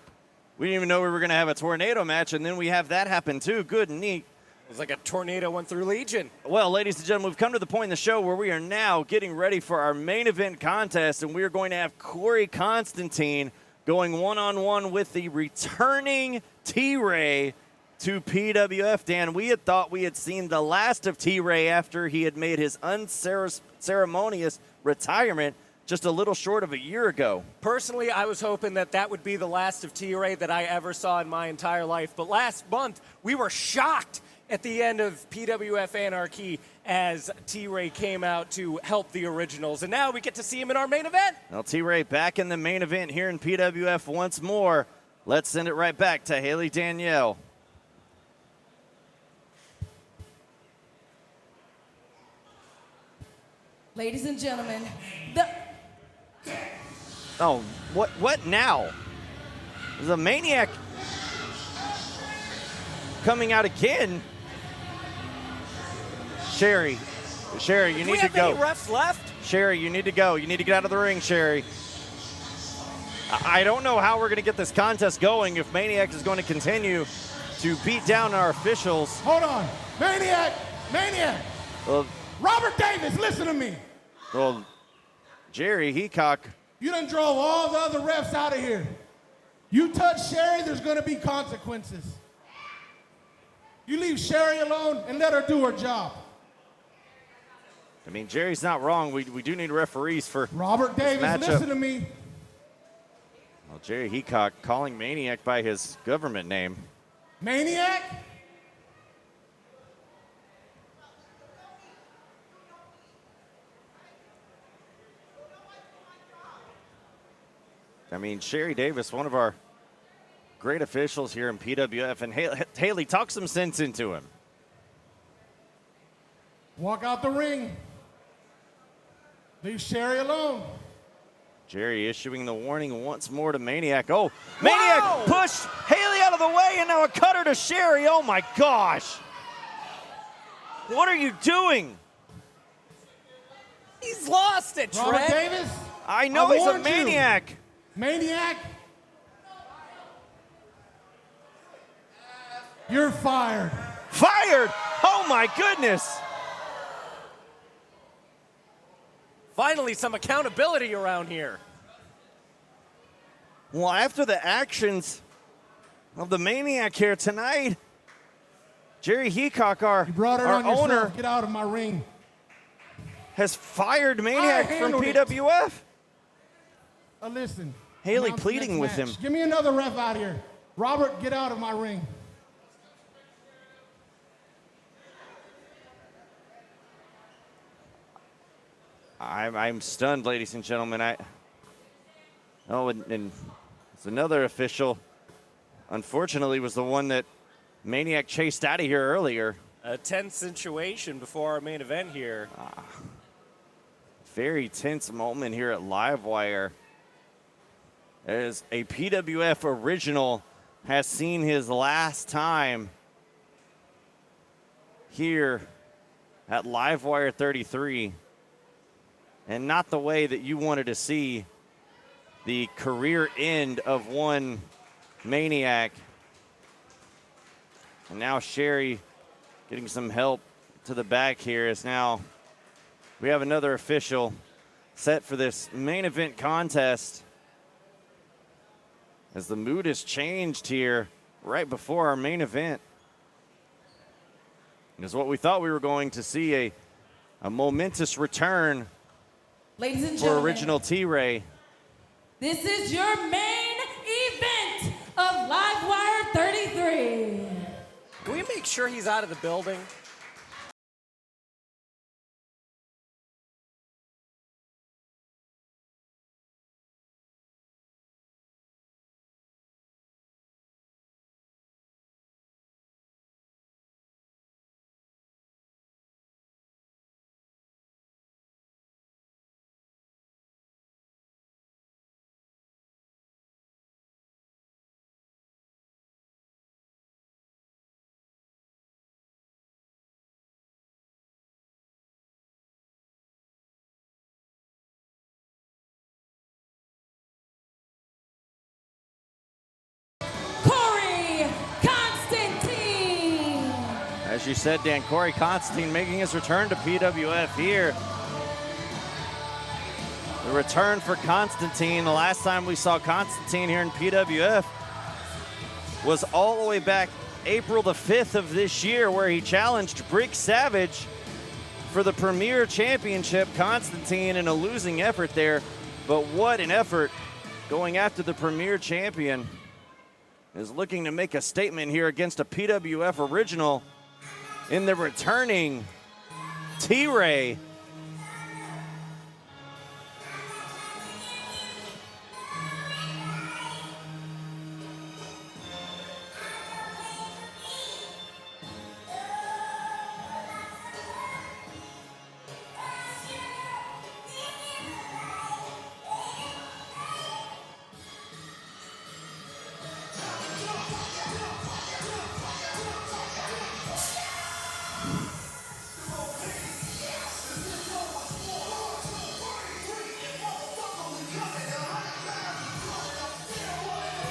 we didn't even know we were going to have a tornado match, and then we have that happen too. Good and neat. It was like a tornado went through Legion. Well, ladies and gentlemen, we've come to the point in the show where we are now getting ready for our main event contest, and we are going to have Kory Konstantin going one-on-one with the returning T-Ray to PWF. Dan, we had thought we had seen the last of T-Ray after he had made his unceremonious retirement just a little short of a year ago. Personally, I was hoping that would be the last of T-Ray that I ever saw in my entire life. But last month, we were shocked at the end of PWF Anarchy as T-Ray came out to help the originals. And now we get to see him in our main event. Well, T-Ray back in the main event here in PWF once more. Let's send it right back to Haley Danielle. Ladies and gentlemen, Oh, what now? The Maniac coming out again. Sherry, you need to go. Any refs left? Sherry, you need to go. You need to get out of the ring, Sherry. I don't know how we're going to get this contest going if Maniac is going to continue to beat down our officials. Hold on. Maniac! Well, Robert Davis, listen to me. well, Jerry Heacock. You done drove all the other refs out of here. You touch Sherry, there's going to be consequences. You leave Sherry alone and let her do her job. I mean, Jerry's not wrong. We do need referees for Robert Davis, matchup. listen to me. Well, Jerry Heacock calling Maniac by his government name. Maniac? I mean, Sherry Davis, one of our great officials here in PWF. And Haley, talk some sense into him. Walk out the ring. Leave Sherry alone. Jerry issuing the warning once more to Maniac. Oh, Maniac pushed Haley out of the way, and now a cutter to Sherry. Oh, my gosh. What are you doing? He's lost it, Trent. Robert Davis? I know I he's a warned you. Maniac. Maniac? You're fired. Fired! Oh, my goodness. Finally, some accountability around here. Well, after the actions of the Maniac here tonight, Jerry Heacock, our Brought it on owner, yourself. Get out of my ring. has fired Maniac from handled it. PWF. Listen. Haley announce the pleading next with him. match. Give me another ref out here. Robert, get out of my ring. I'm stunned, ladies and gentlemen. And it's another official. Unfortunately, was the one that Maniac chased out of here earlier. A tense situation before our main event here. Very tense moment here at Livewire, as a PWF original has seen his last time here at Livewire 33. and not the way that you wanted to see the career end of one Maniac. And now Sherry getting some help to the back here as now we have another official set for this main event contest. As the mood has changed here right before our main event. Is what we thought we were going to see a momentous return Ladies and for gentlemen, original T-Ray. this is your main event of Livewire 33. Can we make sure he's out of the building? Kory Konstantin. As you said, Dan, Kory Konstantin making his return to PWF here. The return for Konstantin. The last time we saw Konstantin here in PWF was all the way back April the 5th of this year, where he challenged Brick Savage for the Premier Championship. Konstantin in a losing effort there, but what an effort going after the Premier Champion. Is looking to make a statement here against a PWF original in the returning T-Ray.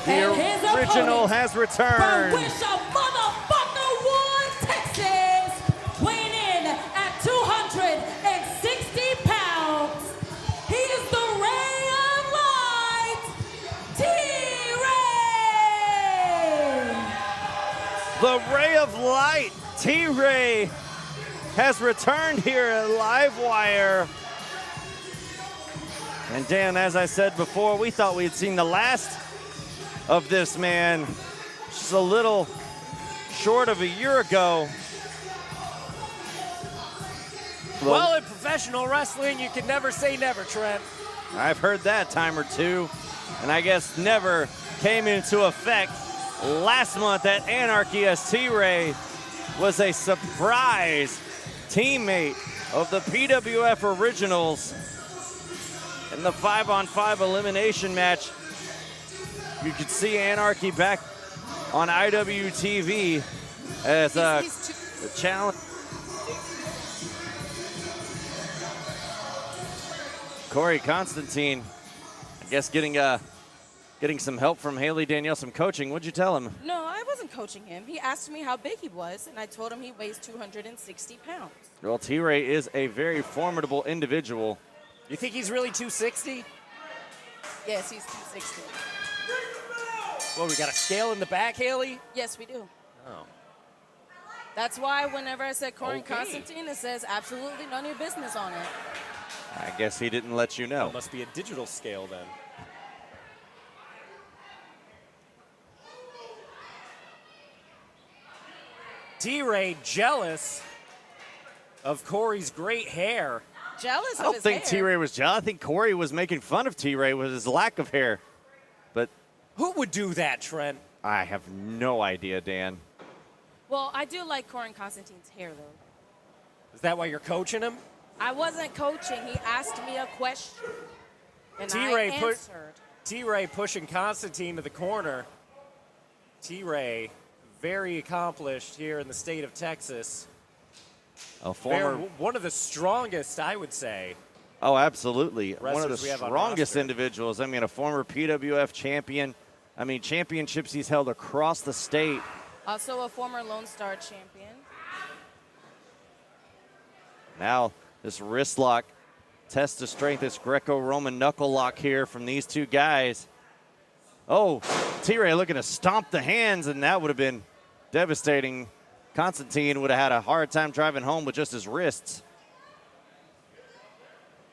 And his The original opponent has from returned. Wish a Motherfucker Wood, Texas, weighing in at 260 pounds. He is the Ray of Light, T-Ray. The Ray of Light, T-Ray, has returned here at Livewire. And Dan, as I said before, we thought we had seen the last of this man just a little short of a year ago. Well, in professional wrestling, you can never say never, Trent. I've heard that time or two, and I guess never came into effect last month at Anarchy, as T-Ray was a surprise teammate of the PWF Originals in the 5-on-5 elimination match. You could see Anarchy back on IWTV as the challenge. Kory Konstantin, I guess getting some help from Haley Danielle, some coaching. What'd you tell him? No, I wasn't coaching him. He asked me how big he was, and I told him he weighs 260 pounds. Well, T-Ray is a very formidable individual. You think he's really 260? Yes, he's 260. Well, we got a scale in the back, Haley? Yes, we do. Oh. That's why whenever I said Kory Okay. Konstantin, it says absolutely none of your business on it. I guess he didn't let you know. It must be a digital scale then. T-Ray jealous of Kory's great hair. Jealous I of don't his think hair. T-Ray was jealous. I think Kory was making fun of T-Ray with his lack of hair. But Who would do that, Trent? I have no idea, Dan. Well, I do like Kory Konstantin's hair, though. Is that why you're coaching him? I wasn't coaching. He asked me a question, and T-Ray I put- answered. T-Ray pushing Konstantin to the corner. T-Ray, very accomplished here in the state of Texas. A former One of the strongest, I would say. Oh, absolutely. One of the Wrestlers we have on strongest roster. individuals. I mean, a former PWF champion. I mean, championships he's held across the state. Also a former Lone Star champion. Now, this wrist lock, test of strength, this Greco-Roman knuckle lock here from these two guys. Oh, T-Ray looking to stomp the hands, and that would have been devastating. Konstantin would have had a hard time driving home with just his wrists.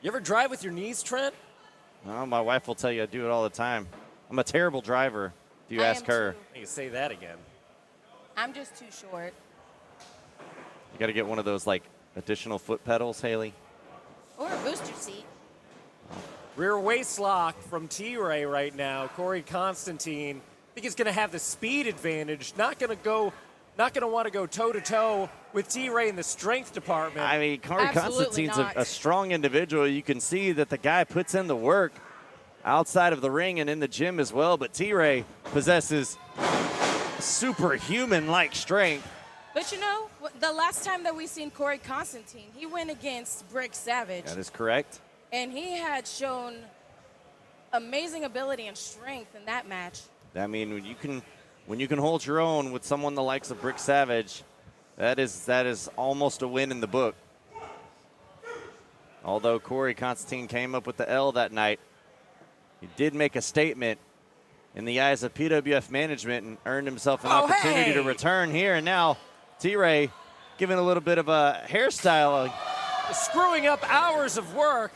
You ever drive with your knees, Trent? Oh, my wife will tell you I do it all the time. I'm a terrible driver, if you ask her. You say that again. I'm just too short. You got to get one of those, like, additional foot pedals, Haley. Or a booster seat. Rear waist lock from T-Ray right now. Kory Konstantin. I think he's going to have the speed advantage. Not going to want to go toe-to-toe with T-Ray in the strength department. I mean, Kory Absolutely Konstantin's not. a strong individual. You can see that the guy puts in the work outside of the ring and in the gym as well. But T-Ray possesses superhuman-like strength. But you know, the last time that we seen Kory Konstantin, he went against Brick Savage. That is correct. And he had shown amazing ability and strength in that match. I mean, when you can hold your own with someone the likes of Brick Savage, that is almost a win in the book. Although Kory Konstantin came up with the L that night, he did make a statement in the eyes of PWF management and earned himself an opportunity to return here. And now T-Ray giving a little bit of a hairstyle. Screwing up hours of work.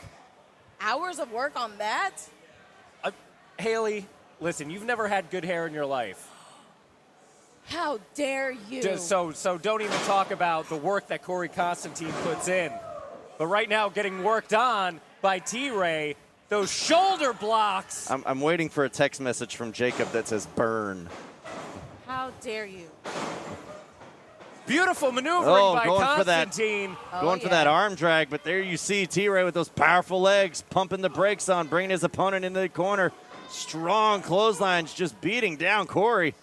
Hours of work on that? Haley, listen, you've never had good hair in your life. How dare you? So don't even talk about the work that Kory Konstantin puts in. But right now, getting worked on by T-Ray, those shoulder blocks. I'm waiting for a text message from Jacob that says burn. How dare you? Beautiful maneuvering by going for that. Konstantin. Going for that arm drag, but there you see T-Ray with those powerful legs, pumping the brakes on, bringing his opponent into the corner. Strong clotheslines, just beating down Kory.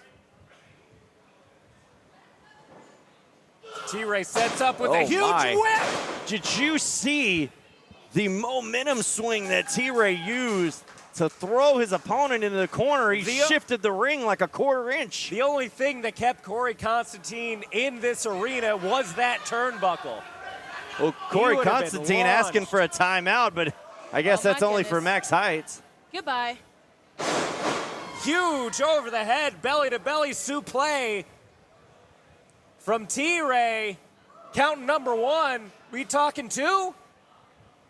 T-Ray sets up with a huge whip. Did you see the momentum swing that T-Ray used to throw his opponent into the corner? He shifted the ring like a quarter inch. The only thing that kept Kory Konstantin in this arena was that turnbuckle. Well, Kory Konstantin asking for a timeout, but I guess that's only for max heights. Goodbye. Huge over the head, belly-to-belly suplex from T-Ray. Counting number one. We talking two?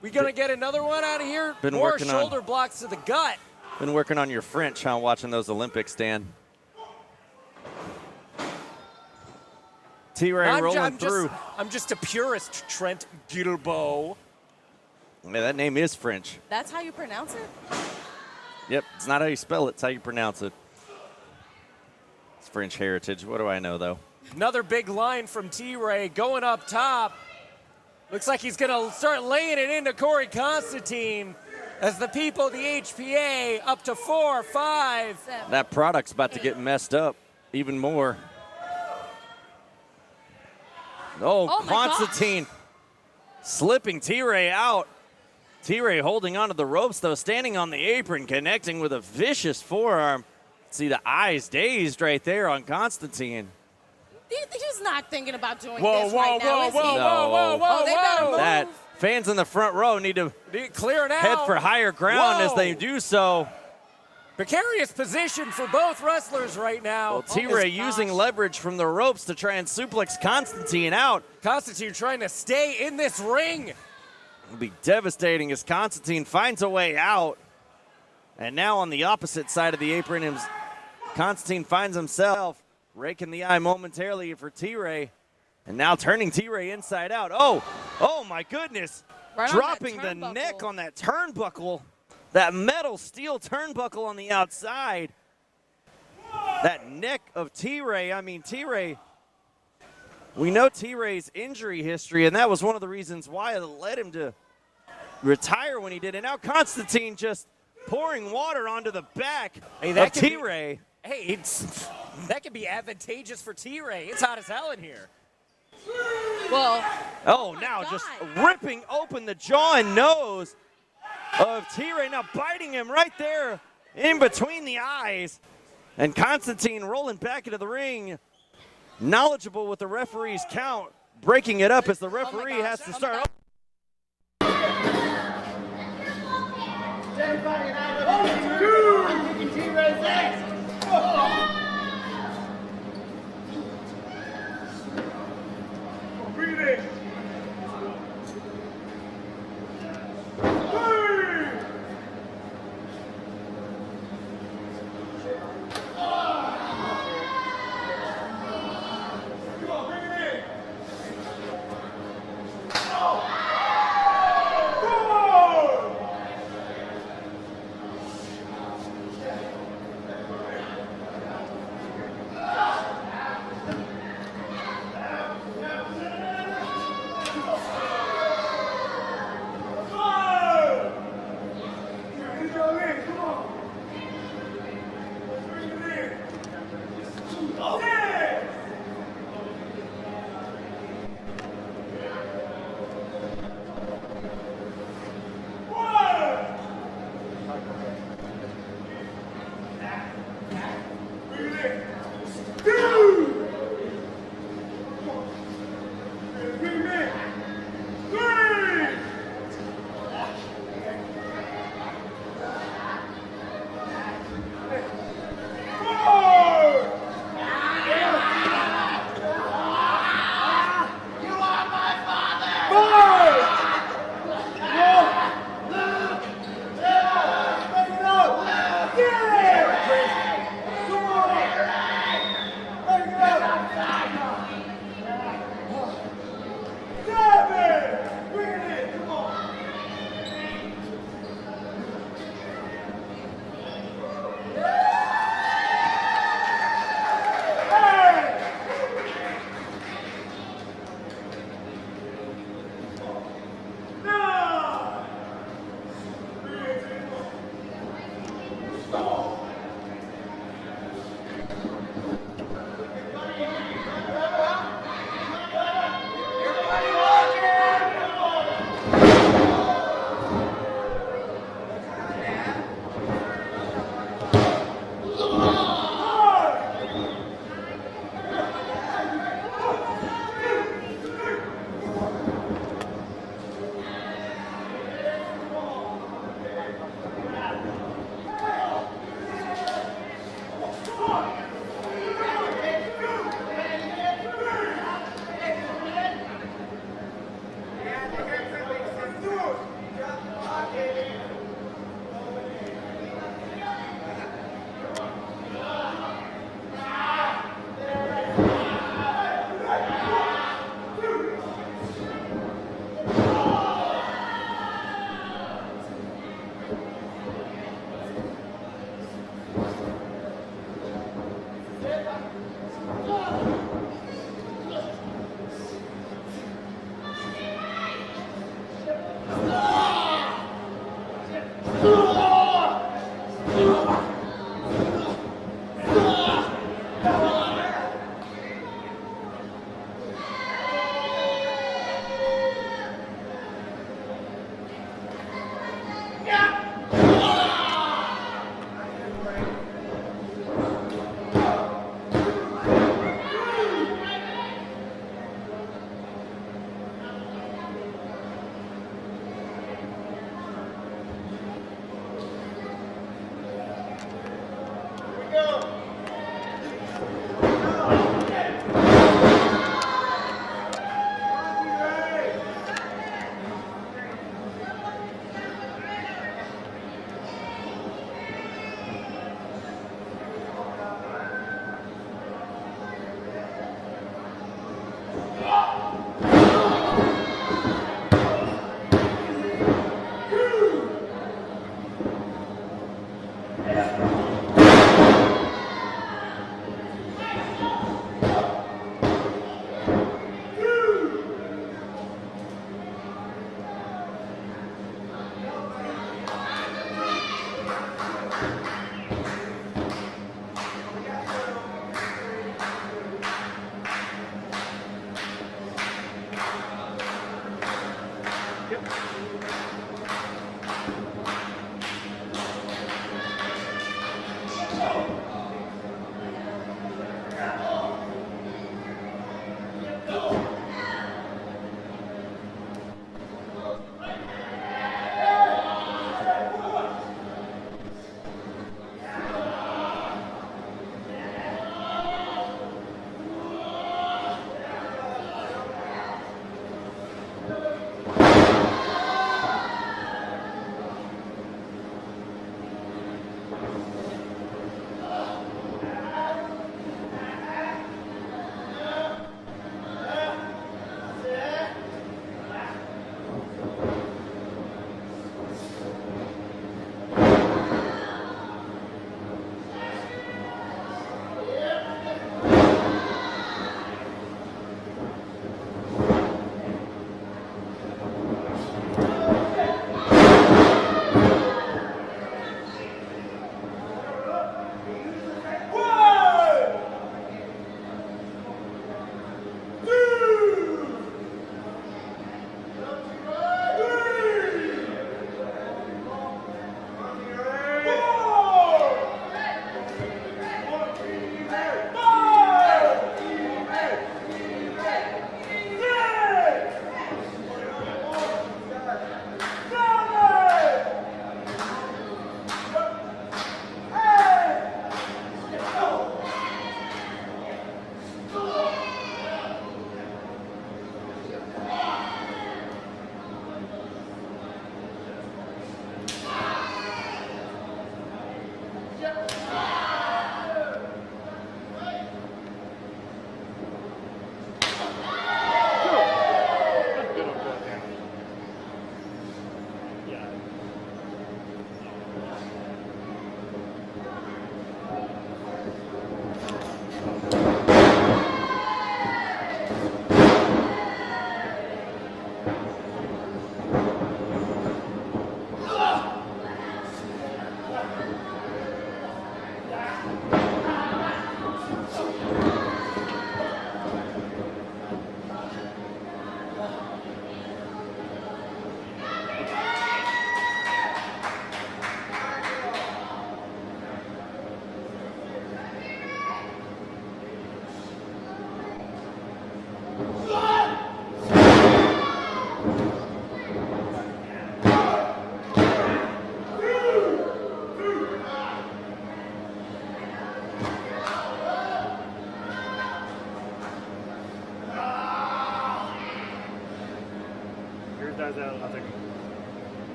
We gonna get another one out of here? Been More working shoulder blocks to the gut. Been working on your French, huh, watching those Olympics, Dan. T-Ray rolling through. I'm just a purist, Trent Gilbo. Man, that name is French. That's how you pronounce it? Yep, it's not how you spell it, it's how you pronounce it. It's French heritage. What do I know, though? Another big line from T-Ray going up top. Looks like he's going to start laying it into Kory Konstantin as the people of the HPA up to 4, 5. 7. That product's about to get messed up even more. Oh, Konstantin slipping T-Ray out. T-Ray holding onto the ropes, though, standing on the apron, connecting with a vicious forearm. See the eyes dazed right there on Konstantin. He's not thinking about doing this Whoa, right now, is he? whoa, they better move. That fans in the front row need to clear it out. head for higher ground as they do so. Precarious position for both wrestlers right now. Well, T-Ray using leverage from the ropes to try and suplex Konstantin out. Konstantin trying to stay in this ring. It'll be devastating as Konstantin finds a way out. And now on the opposite side of the apron, Konstantin finds himself raking the eye momentarily for T-Ray. And now turning T-Ray inside out. Oh my goodness. Right, dropping the neck on that turnbuckle. That metal steel turnbuckle on the outside. That neck of T-Ray. I mean, T-Ray, we know T-Ray's injury history, and that was one of the reasons why it led him to retire when he did. And now Konstantin just pouring water onto the back of T-Ray. That could be advantageous for T-Ray. It's hot as hell in here. Well, Oh, my now God. just ripping open the jaw and nose of T-Ray, now biting him right there in between the eyes. And Konstantin rolling back into the ring, knowledgeable with the referee's count, breaking it up as the referee gosh. has to Oh my start. God. I'm kicking T-Ray's ass. Bring it in.